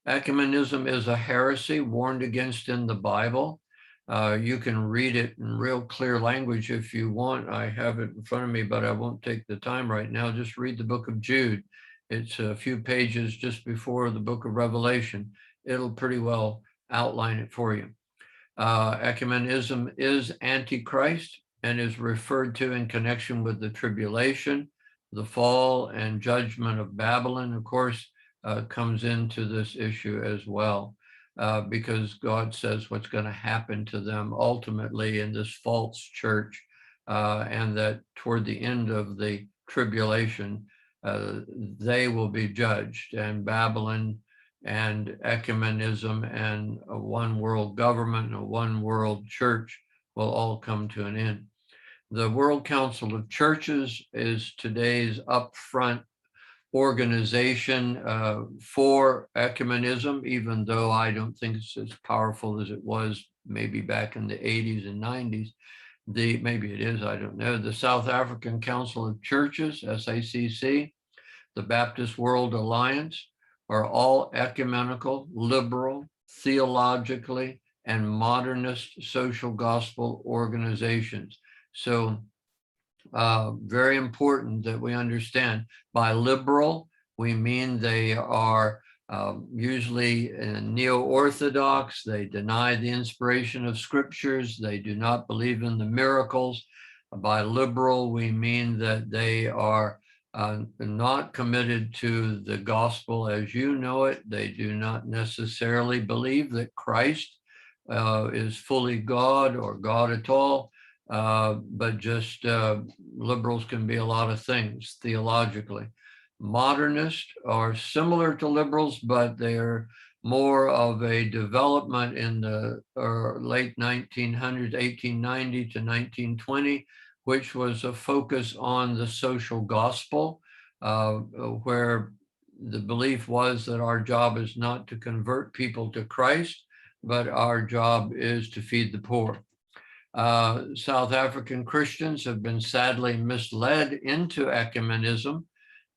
Ecumenism is a heresy warned against in the Bible. You can read it in real clear language if you want. I have it in front of me, but I won't take the time right now. Just read the book of Jude. It's a few pages just before the book of Revelation. It'll pretty well outline it for you. Ecumenism is Antichrist and is referred to in connection with the tribulation, the fall and judgment of Babylon, of course, comes into this issue as well, because God says what's going to happen to them ultimately in this false church, and that toward the end of the tribulation, they will be judged, and Babylon and ecumenism and a one world government and a one world church will all come to an end. The World Council of Churches is today's upfront organization for ecumenism, even though I don't think it's as powerful as it was maybe back in the 80s and 90s. Maybe it is, I don't know. The South African Council of Churches, SACC, the Baptist World Alliance are all ecumenical, liberal, theologically, and modernist social gospel organizations. So very important that we understand by liberal, we mean they are usually neo-Orthodox. They deny the inspiration of scriptures. They do not believe in the miracles. By liberal, we mean that they are not committed to the gospel as you know it. They do not necessarily believe that Christ is fully God or God at all. But just liberals can be a lot of things theologically. Modernists are similar to liberals, but they're more of a development in the late 1900s, 1890 to 1920, which was a focus on the social gospel, where the belief was that our job is not to convert people to Christ, but our job is to feed the poor. South African Christians have been sadly misled into ecumenism.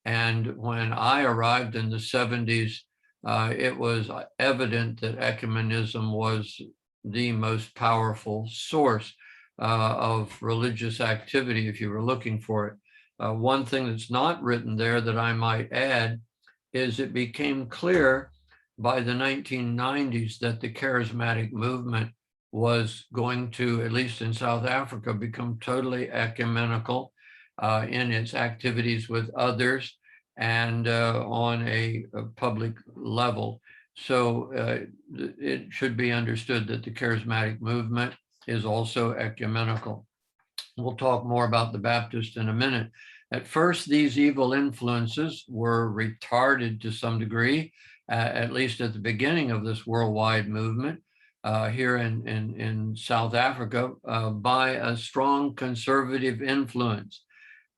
And when I arrived in the 70s, it was evident that ecumenism was the most powerful source of religious activity if you were looking for it. One thing that's not written there that I might add is it became clear by the 1990s that the charismatic movement was going to, at least in South Africa, become totally ecumenical in its activities with others and on a public level. So it should be understood that the charismatic movement is also ecumenical. We'll talk more about the Baptist in a minute. At first, these evil influences were retarded to some degree, at least at the beginning of this worldwide movement here in South Africa, by a strong conservative influence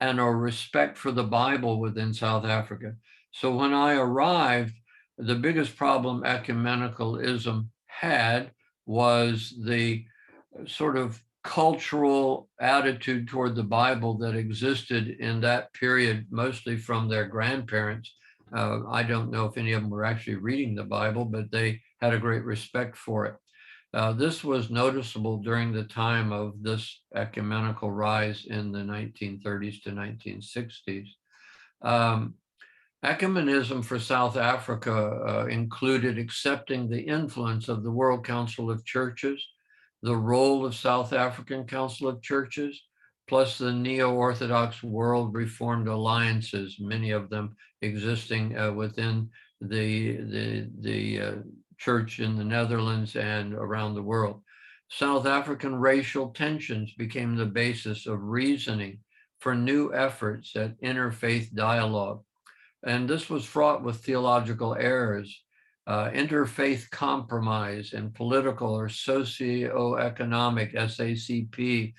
and a respect for the Bible within South Africa. So when I arrived, the biggest problem ecumenicalism had was the sort of cultural attitude toward the Bible that existed in that period, mostly from their grandparents. I don't know if any of them were actually reading the Bible, but they had a great respect for it. This was noticeable during the time of this ecumenical rise in the 1930s to 1960s. Ecumenism for South Africa included accepting the influence of the World Council of Churches, the role of South African Council of Churches, plus the neo-Orthodox World Reformed Alliances, many of them existing within the church in the Netherlands and around the world. South African racial tensions became the basis of reasoning for new efforts at interfaith dialogue. And this was fraught with theological errors, interfaith compromise, and political or socio-economic SACP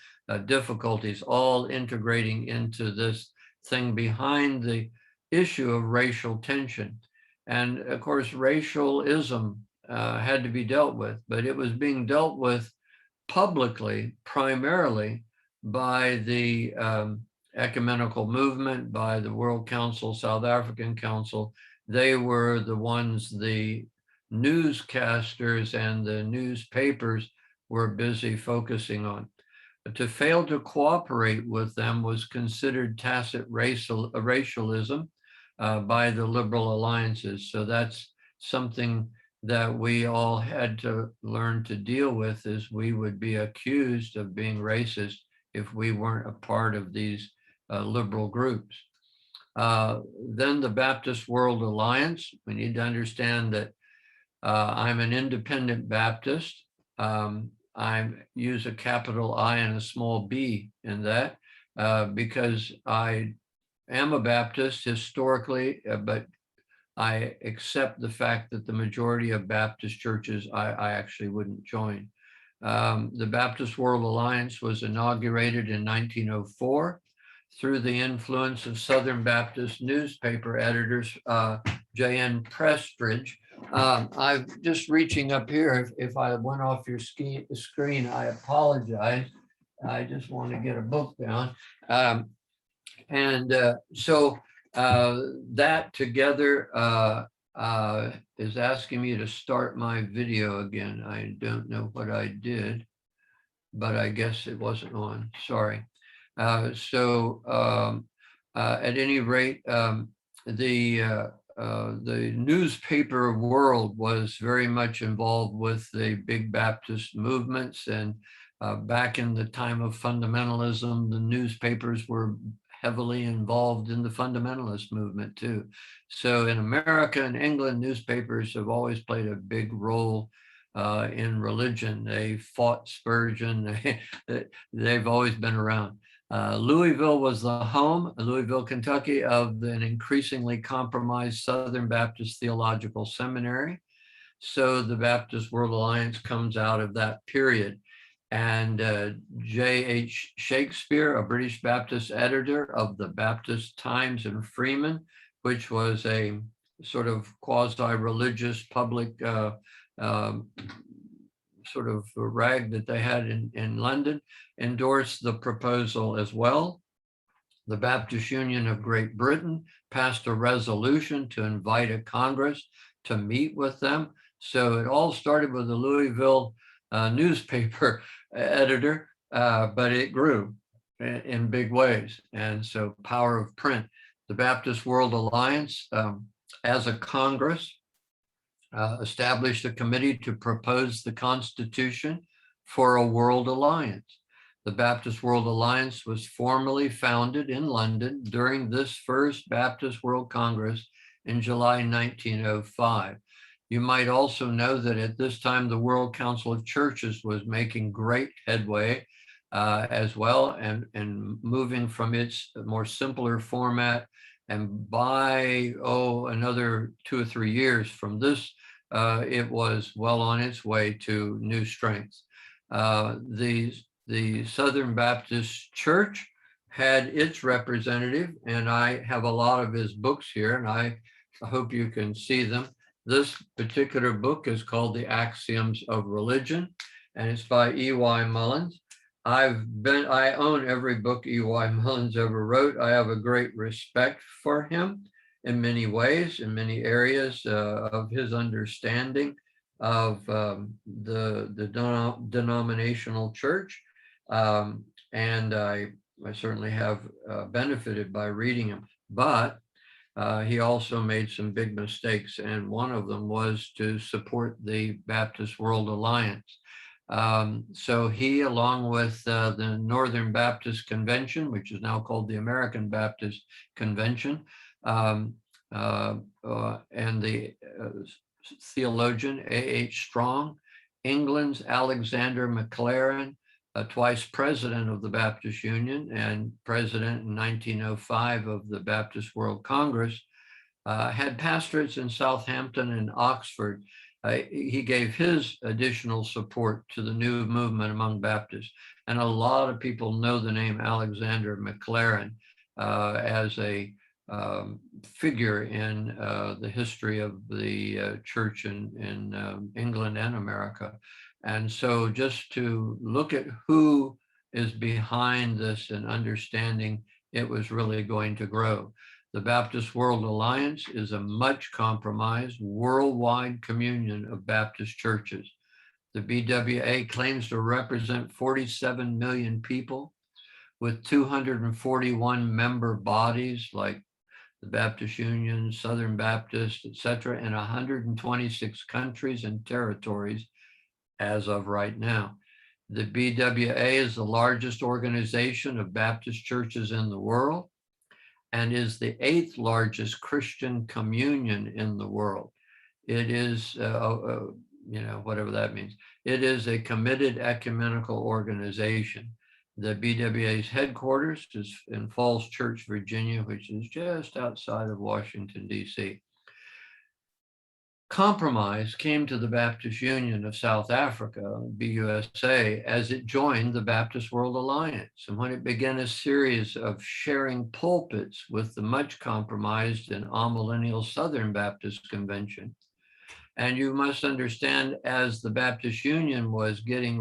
difficulties, all integrating into this thing behind the issue of racial tension. And of course, racialism had to be dealt with, but it was being dealt with publicly, primarily by the ecumenical movement, by the World Council, South African Council. They were the ones, the newscasters and the newspapers were busy focusing on. But to fail to cooperate with them was considered tacit racialism by the liberal alliances. So that's something that we all had to learn to deal with, is we would be accused of being racist if we weren't a part of these liberal groups. Then the Baptist World Alliance. We need to understand that I'm an independent Baptist. I use a capital I and a small b in that because I am a Baptist historically, but I accept the fact that the majority of Baptist churches I actually wouldn't join. The Baptist World Alliance was inaugurated in 1904 through the influence of Southern Baptist newspaper editors, J.N. Prestridge. I'm just reaching up here. If I went off your screen, I apologize. I just want to get a book down. So that together is asking me to start my video again. I don't know what I did, but I guess it wasn't on. Sorry. At any rate, the newspaper world was very much involved with the big Baptist movements, and back in the time of fundamentalism, the newspapers were heavily involved in the fundamentalist movement too. So in America and England, newspapers have always played a big role in religion. They fought Spurgeon. They've always been around. Louisville was the home, Louisville, Kentucky, of an increasingly compromised Southern Baptist Theological Seminary. So the Baptist World Alliance comes out of that period. And J.H. Shakespeare, a British Baptist editor of the Baptist Times and Freeman, which was a sort of quasi-religious public sort of rag that they had in London, endorsed the proposal as well. The Baptist Union of Great Britain passed a resolution to invite a Congress to meet with them. So it all started with the Louisville newspaper editor, but it grew in big ways. And so power of print. The Baptist World Alliance, as a Congress, established a committee to propose the Constitution for a world alliance. The Baptist World Alliance was formally founded in London during this first Baptist World Congress in July 1905. You might also know that at this time, the World Council of Churches was making great headway as well, and moving from its more simpler format. And by, another 2 or 3 years from this, it was well on its way to new strength. The Southern Baptist Church had its representative, and I have a lot of his books here, and I hope you can see them. This particular book is called The Axioms of Religion, and it's by E.Y. Mullins. I own every book E.Y. Mullins ever wrote. I have a great respect for him in many ways, in many areas of his understanding of the denominational church. And I certainly have benefited by reading him, but he also made some big mistakes. And one of them was to support the Baptist World Alliance. So he, along with the Northern Baptist Convention, which is now called the American Baptist Convention, and the theologian A.H. Strong, England's Alexander Maclaren, twice president of the Baptist Union and president in 1905 of the Baptist World Congress, had pastorates in Southampton and Oxford. He gave his additional support to the new movement among Baptists. And a lot of people know the name Alexander Maclaren as a figure in the history of the church in England and America. And so just to look at who is behind this and understanding it was really going to grow. The Baptist World Alliance is a much compromised worldwide communion of Baptist churches. The BWA claims to represent 47 million people with 241 member bodies like the Baptist Union, Southern Baptist, etc., in 126 countries and territories as of right now. The BWA is the largest organization of Baptist churches in the world and is the 8th largest Christian communion in the world. It is, whatever that means. It is a committed ecumenical organization. The BWA's headquarters is in Falls Church, Virginia, which is just outside of Washington, D.C. Compromise came to the Baptist Union of South Africa, BUSA, as it joined the Baptist World Alliance, and when it began a series of sharing pulpits with the much compromised and amillennial Southern Baptist Convention. And you must understand, as the Baptist Union was getting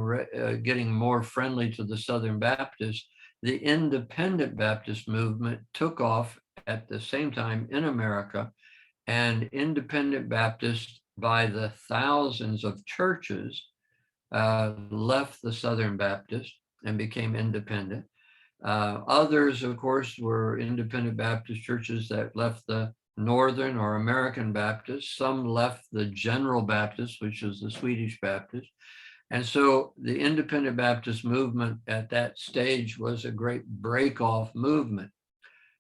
more friendly to the Southern Baptists, the independent Baptist movement took off at the same time in America, and independent Baptists by the thousands of churches left the Southern Baptist and became independent. Others, of course, were independent Baptist churches that left the Northern or American Baptist. Some left the General Baptist, which is the Swedish Baptist. And so the independent Baptist movement at that stage was a great break-off movement.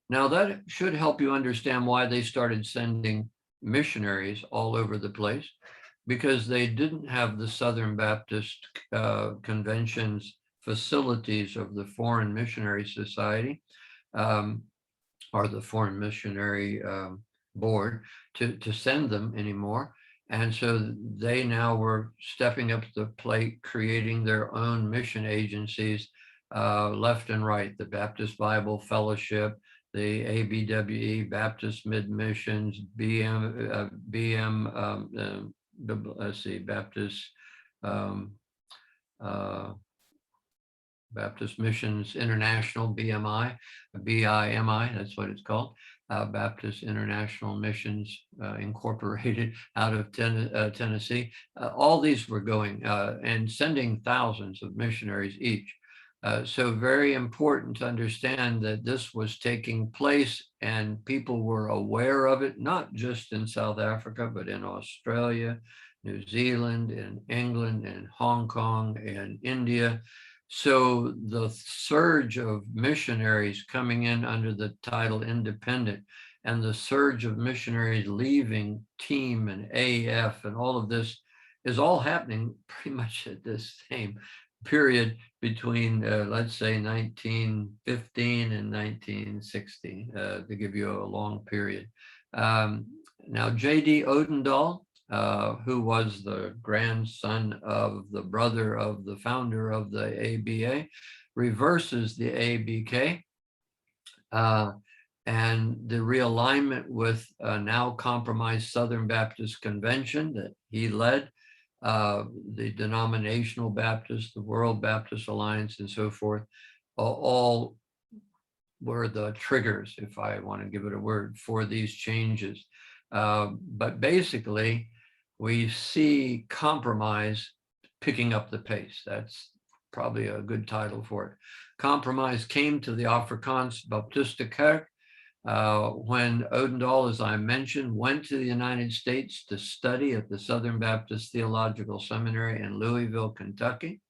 Now that should help you understand why they started sending missionaries all over the place, because they didn't have the Southern Baptist Convention's facilities of the Foreign Missionary Society or the Foreign Missionary Board to send them anymore. And so they now were stepping up to the plate, creating their own mission agencies, left and right, the Baptist Bible Fellowship, the ABWE, Baptist Mid Missions, let's see, Baptist Missions International, BMI, BIMI, that's what it's called. Baptist International Missions Incorporated out of Tennessee. All these were going and sending thousands of missionaries each. So very important to understand that this was taking place and people were aware of it, not just in South Africa, but in Australia, New Zealand, in England, in Hong Kong, and India. So the surge of missionaries coming in under the title independent and the surge of missionaries leaving team and AF and all of this is all happening pretty much at this same period between, let's say, 1915 and 1916, to give you a long period. Now, J.D. Odendahl, who was the grandson of the brother of the founder of the ABA, reverses the ABK, and the realignment with a now compromised Southern Baptist Convention that he led, the denominational Baptists, the World Baptist Alliance, and so forth, all were the triggers, if I want to give it a word, for these changes. But basically, we see compromise picking up the pace. That's probably a good title for it. Compromise came to the Afrikaans Baptiste Kerk when Odendahl, as I mentioned, went to the United States to study at the Southern Baptist Theological Seminary in Louisville, Kentucky.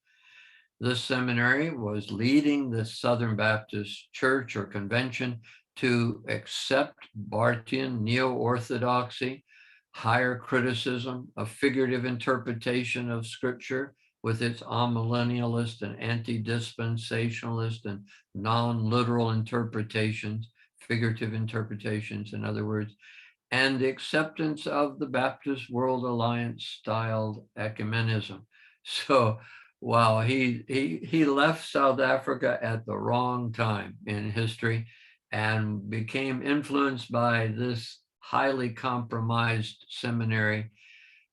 This seminary was leading the Southern Baptist Church or Convention to accept Barthian neo-orthodoxy, higher criticism, a figurative interpretation of Scripture with its amillennialist and anti-dispensationalist and non-literal interpretations, figurative interpretations, in other words, and the acceptance of the Baptist World Alliance styled ecumenism. So, wow, he left South Africa at the wrong time in history and became influeed by this highly compromised seminary.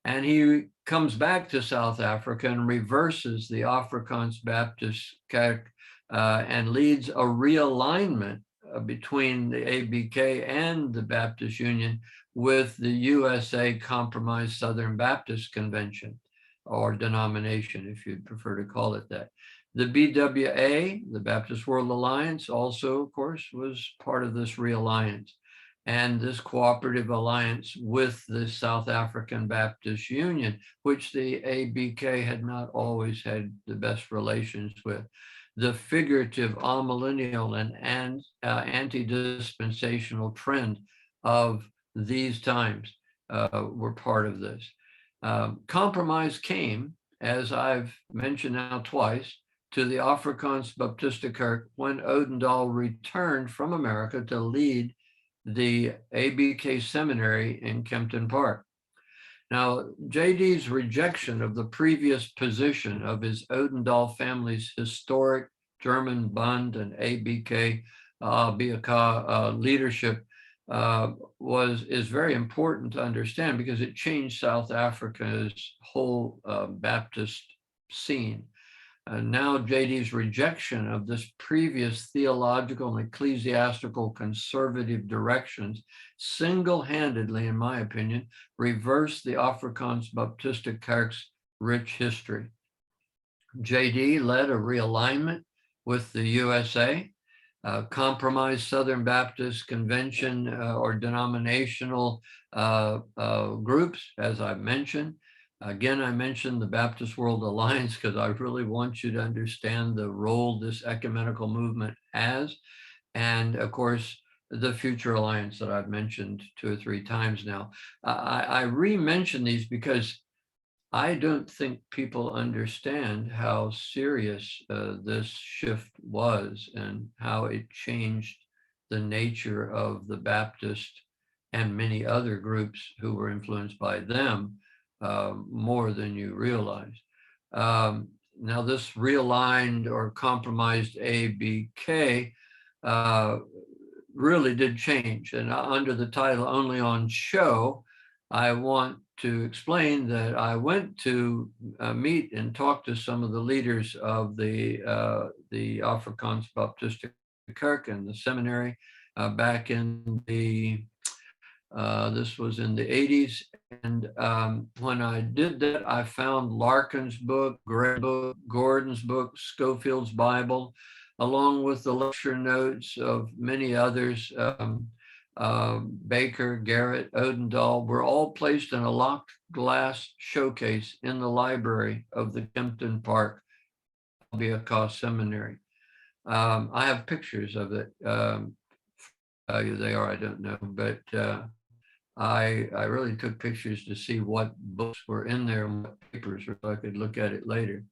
And he comes back to South Africa and reverses the Afrikaans Baptist Kerk and leads a realignment between the ABK and the Baptist Union with the USA Compromised Southern Baptist Convention, or denomination, if you'd prefer to call it that. The BWA, the Baptist World Alliance, also, of course, was part of this realliance. And this cooperative alliance with the South African Baptist Union, which the ABK had not always had the best relations with. The figurative, amillennial, and anti-dispensational trend of these times were part of this. Compromise came, as I've mentioned now twice, to the Afrikaans Baptiste Kerk when Odendahl returned from America to lead the ABK seminary in Kempton Park. Now, JD's rejection of the previous position of his Odendahl family's historic German Bund and ABK leadership is very important to understand because it changed South Africa's whole Baptist scene. Now JD's rejection of this previous theological and ecclesiastical conservative directions single-handedly, in my opinion, reversed the Afrikaans Baptiste Kerk's rich history. JD led a realignment with the USA, compromised Southern Baptist Convention or denominational groups, as I've mentioned. Again, I mentioned the Baptist World Alliance because I really want you to understand the role this ecumenical movement has. And of course, the Future Alliance that I've mentioned 2 or 3 times now. I re-mention these because I don't think people understand how serious this shift was and how it changed the nature of the Baptist and many other groups who were influeed by them more than you realize. Now, this realigned or compromised ABK really did change. And under the title Only on Show, I want to explain that I went to meet and talk to some of the leaders of the Afrikaans Baptist Kerk and the seminary back in the this was in the 80s. And when I did that, I found Larkin's book, Gray's book, Gordon's book, Schofield's Bible, along with the lecture notes of many others. Baker, Garrett, Odendahl were all placed in a locked glass showcase in the library of the Kempton Park Abiaka Seminary. I have pictures of it. They are, I don't know, but I really took pictures to see what books were in there and what papers, so I could look at it later.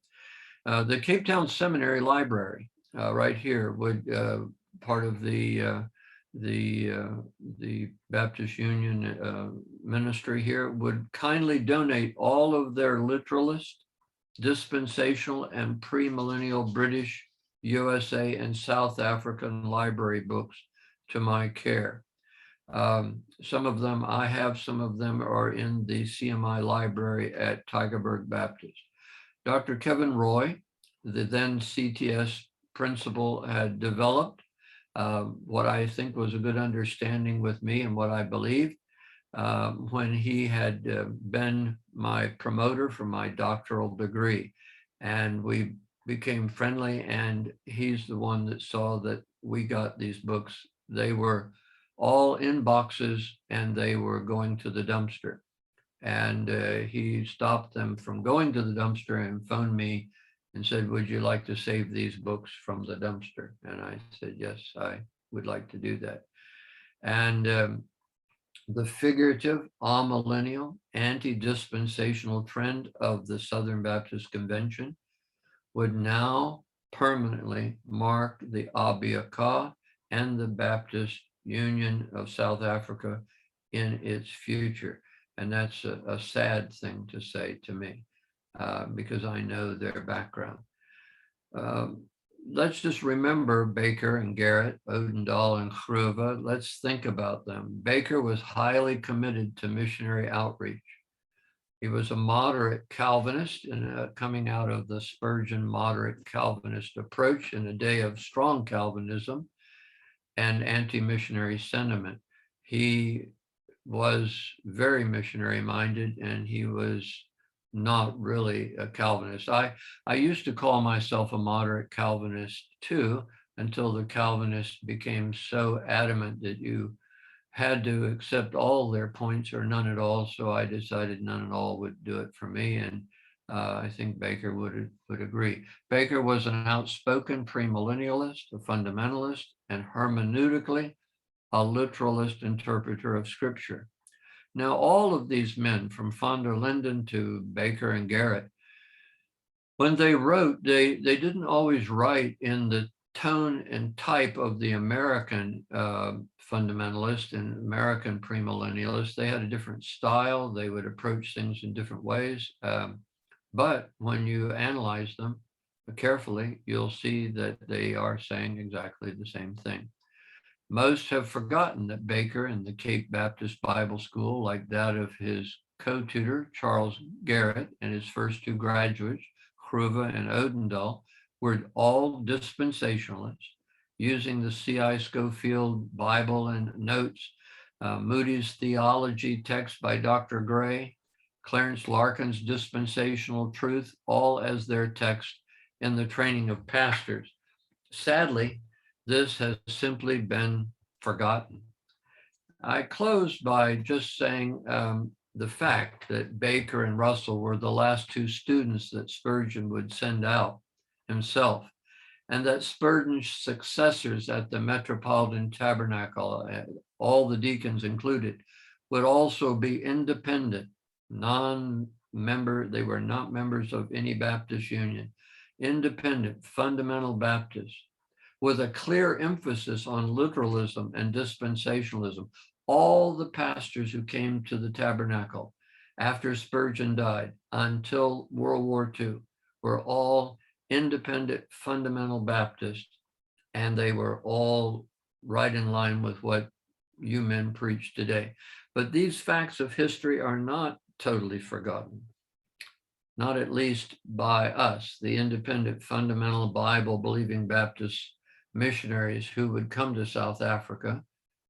The Cape Town Seminary Library, right here, would part of the Baptist Union ministry here would kindly donate all of their literalist, dispensational, and premillennial British, USA, and South African library books to my care. Some of them I have, some of them are in the CMI library at Tygerberg Baptist. Dr. Kevin Roy, the then CTS principal, had developed what I think was a good understanding with me and what I believed when he had been my promoter for my doctoral degree. And we became friendly, and he's the one that saw that we got these books. They were all in boxes and they were going to the dumpster. And he stopped them from going to the dumpster and phoned me and said, "Would you like to save these books from the dumpster?" And I said, "Yes, I would like to do that." And the figurative, amillennial, anti-dispensational trend of the Southern Baptist Convention would now permanently mark the Abiaka and the Baptist Union of South Africa in its future. And that's a sad thing to say to me because I know their background. Let's just remember Baker and Garrett, Odendahl and Groove. Let's think about them. Baker was highly committed to missionary outreach. He was a moderate Calvinist and coming out of the Spurgeon moderate Calvinist approach in a day of strong Calvinism and anti-missionary sentiment. He was very missionary minded, and he was not really a Calvinist. I used to call myself a moderate Calvinist too, until the Calvinists became so adamant that you had to accept all their points or none at all. So I decided none at all would do it for me. And I think Baker would agree. Baker was an outspoken premillennialist, a fundamentalist, and hermeneutically a literalist interpreter of scripture. Now, all of these men, from von der Linden to Baker and Garrett, when they wrote, they didn't always write in the tone and type of the American fundamentalist and American premillennialist. They had a different style. They would approach things in different ways. But when you analyze them carefully, you'll see that they are saying exactly the same thing. Most have forgotten that Baker and the Cape Baptist Bible School, like that of his co-tutor, Charles Garrett, and his first two graduates, Groove and Odendahl, were all dispensationalists, using the C.I. Schofield Bible and notes, Moody's theology text by Dr. Gray, Clarence Larkin's dispensational truth, all as their text in the training of pastors. Sadly, this has simply been forgotten. I close by just saying the fact that Baker and Russell were the last two students that Spurgeon would send out himself, and that Spurgeon's successors at the Metropolitan Tabernacle, all the deacons included, would also be independent, non-member. They were not members of any Baptist union, independent, fundamental Baptists, with a clear emphasis on literalism and dispensationalism. All the pastors who came to the tabernacle after Spurgeon died until World War II were all independent fundamental Baptists, and they were all right in line with what you men preach today. But these facts of history are not totally forgotten, not at least by us, the independent fundamental Bible believing Baptist missionaries who would come to South Africa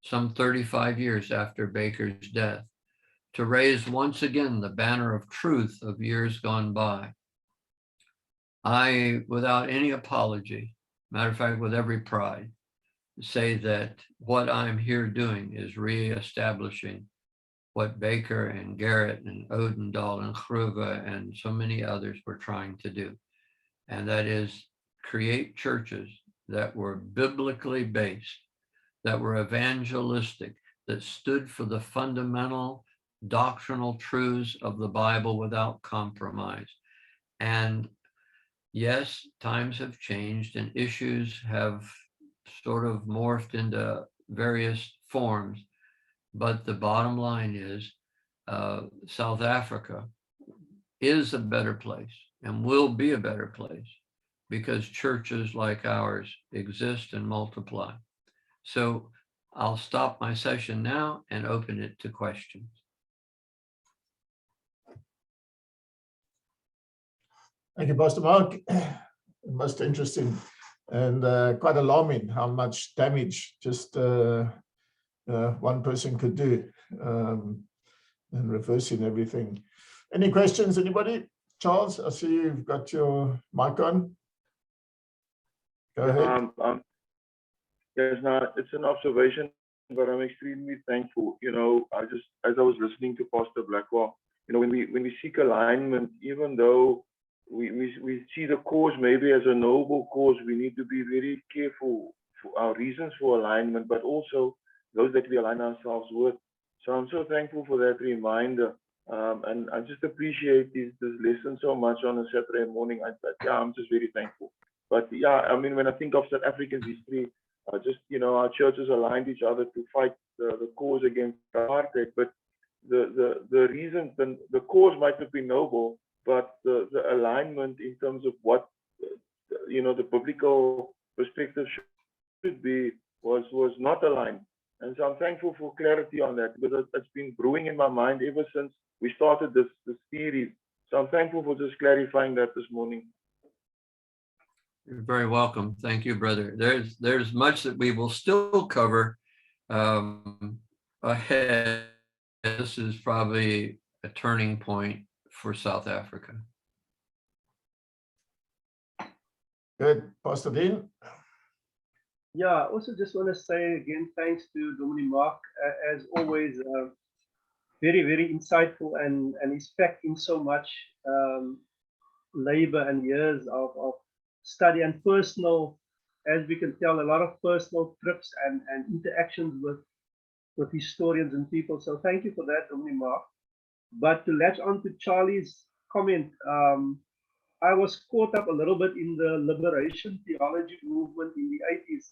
some 35 years after Baker's death to raise once again the banner of truth of years gone by. I, without any apology, matter of fact, with every pride, say that what I'm here doing is reestablishing what Baker and Garrett and Odendahl and Kruger and so many others were trying to do. And that is create churches that were biblically based, that were evangelistic, that stood for the fundamental doctrinal truths of the Bible without compromise. And yes, times have changed and issues have sort of morphed into various forms. But the bottom line is South Africa is a better place and will be a better place because churches like ours exist and multiply. So I'll stop my session now and open it to questions. Thank you, Pastor Mark. Most interesting and quite alarming how much damage just one person could do and reversing everything. Any questions, anybody? Charles, I see you've got your mic on. Go ahead. Yes, now it's an observation, but I'm extremely thankful. You know, as I was listening to Pastor Blackwell, you know, when we seek alignment, even though we see the cause maybe as a noble cause, we need to be very careful for our reasons for alignment, but also those that we align ourselves with. So I'm so thankful for that reminder. And I just appreciate this lesson so much on a Saturday morning. I'm just very thankful. But yeah, I mean, when I think of South African history, just, you know, our churches aligned each other to fight the cause against apartheid. But the reason, the cause might have been noble, but the alignment in terms of what, you know, the biblical perspective should be was not aligned. And so I'm thankful for clarity on that, because it's been brewing in my mind ever since we started this series. So I'm thankful for just clarifying that this morning. You're very welcome. Thank you, brother. There's much that we will still cover ahead. This is probably a turning point for South Africa. Good. Pastor Dean? Yeah, I also just want to say again, thanks to Dominic Marc, as always, very, very insightful, and he's packed in so much labor and years of study and personal, as we can tell, a lot of personal trips and interactions with historians and people. So thank you for that, Dominic Marc. But to latch on to Charlie's comment, I was caught up a little bit in the liberation theology movement in the 80s.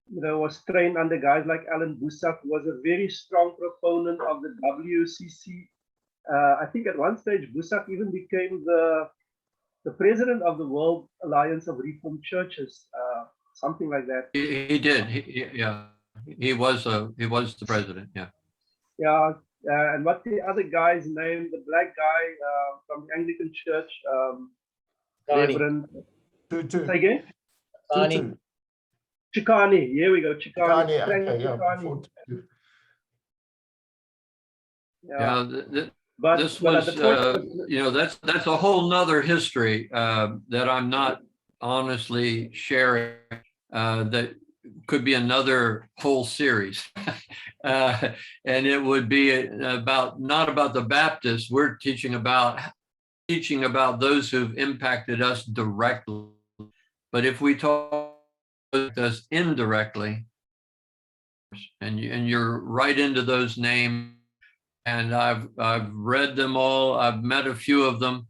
You know, was trained under guys like Alan Boesak, who was a very strong proponent of the WCC. I think at one stage, Boesak even became the president of the World Alliance of Reformed Churches, something like that. He did. He was the president. Yeah. Yeah. And what's the other guy's name? The black guy from the Anglican Church, Reverend. Tutu. Say again? Tutu. Chikani. Here we go. Chikani. Chikani, Yeah. But this was, you know, that's a whole nother history that I'm not honestly sharing. That could be another whole series, and it would be not about the Baptists. We're teaching about those who've impacted us directly. But if we talk about us indirectly, and you're right into those names. And I've read them all. I've met a few of them.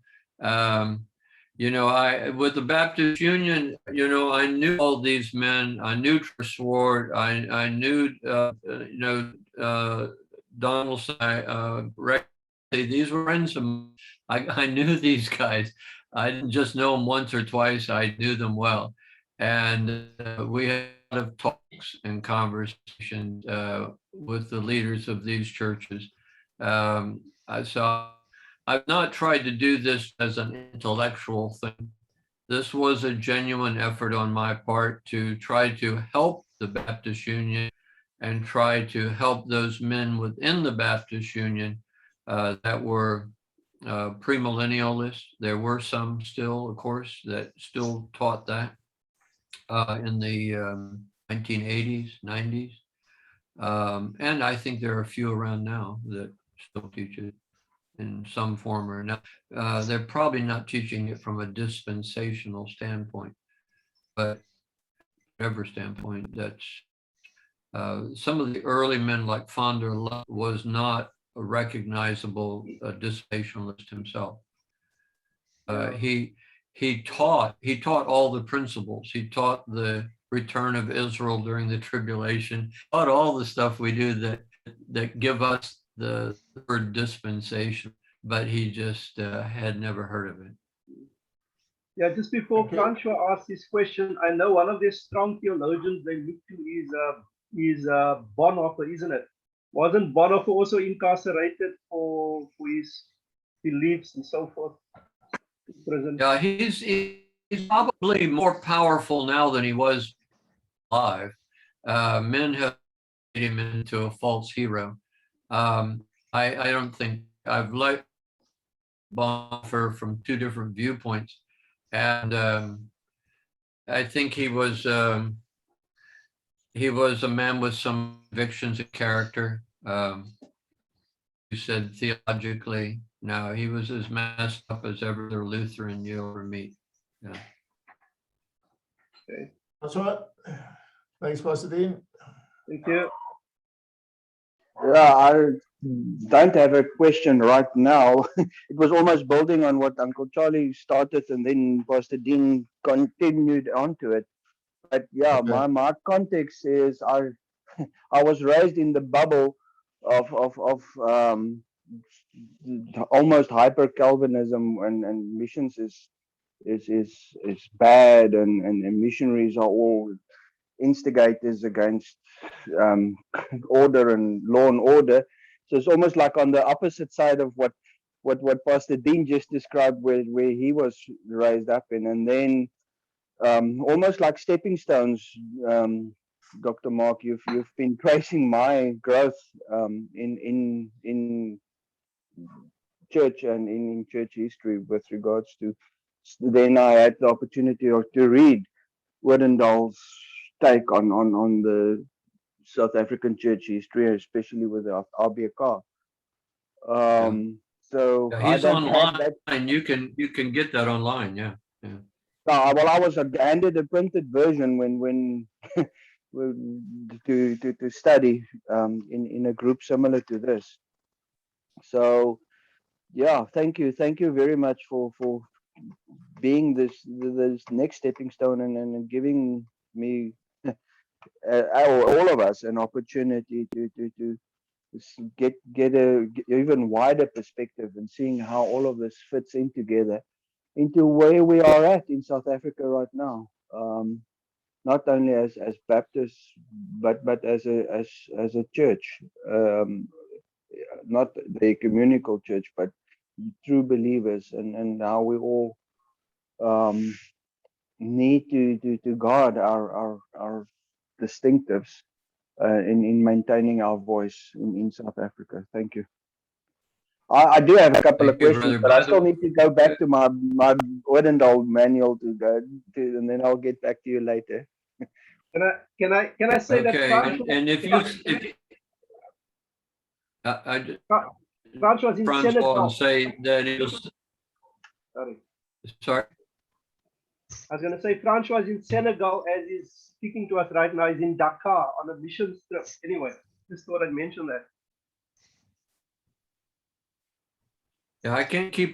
You know, with the Baptist Union, you know, I knew all these men. I knew Swart. I knew, you know, Donaldson, these were friends of mine. I knew these guys. I didn't just know them once or twice. I knew them well. And we had a lot of talks and conversations with the leaders of these churches. So I've not tried to do this as an intellectual thing. This was a genuine effort on my part to try to help the Baptist Union and try to help those men within the Baptist Union that were premillennialists. There were some still, of course, that still taught that in the 1980s, 90s. And I think there are a few around now that still teach it in some form or another. They're probably not teaching it from a dispensational standpoint, but whatever standpoint, that's some of the early men like von der Leyen was not a recognizable dispensationalist himself. He taught all the principles. He taught the return of Israel during the tribulation, taught all the stuff we do that give us the word dispensation, but he just had never heard of it. Yeah, just before Okay. Francois asks this question, I know one of their strong theologians they look to is Bonhoeffer, isn't it? Wasn't Bonhoeffer also incarcerated for his beliefs and so forth in prison? Yeah, he's probably more powerful now than he was alive. Men have made him into a false hero. I don't think I've liked Bonhoeffer from two different viewpoints, and I think he was a man with some convictions of character. You said theologically, no, he was as messed up as ever the Lutheran you'll ever meet. Yeah. Okay, That's right. Thanks, Pastor Dean. thank you. Yeah, I don't have a question right now. It was almost building on what Uncle Charlie started and then Pastor Dean continued onto it. But yeah, Okay. my context is I was raised in the bubble of almost hyper Calvinism and missions is bad and missionaries are all instigators against order and law and order. So it's almost like on the opposite side of what Pastor Dean just described, where he was raised up in, and then almost like stepping stones. Dr. Mark, you've been tracing my growth in church and in church history with regards to. Then I had the opportunity to read Werdendaal's take on the South African church history, especially with the RBK. So Yeah, I he's don't have online. that. You can get that online. Yeah. Well, I was handed a printed version when to study in a group similar to this. So yeah, thank you very much for being this next stepping stone and giving me all of us an opportunity to get a even wider perspective and seeing how all of this fits in together into where we are at in South Africa right now. Not only as Baptists, but as a church, not the ecumenical church, but true believers, and how we all need to guard our distinctives in maintaining our voice in South Africa. Thank you. I do have a couple of Thank you, questions, brother. but By I the still need to go back to my Ordendaal manual to go to, and then I'll get back to you later. Can I say that Okay, Francois, and if you I Francois is in Francois Senegal? and say that he was Sorry, sorry. I was going to say Francois is in Senegal as he's speaking to us right now. He's in Dakar on a mission trip. Anyway, just thought I'd mention that. Yeah, I can't keep up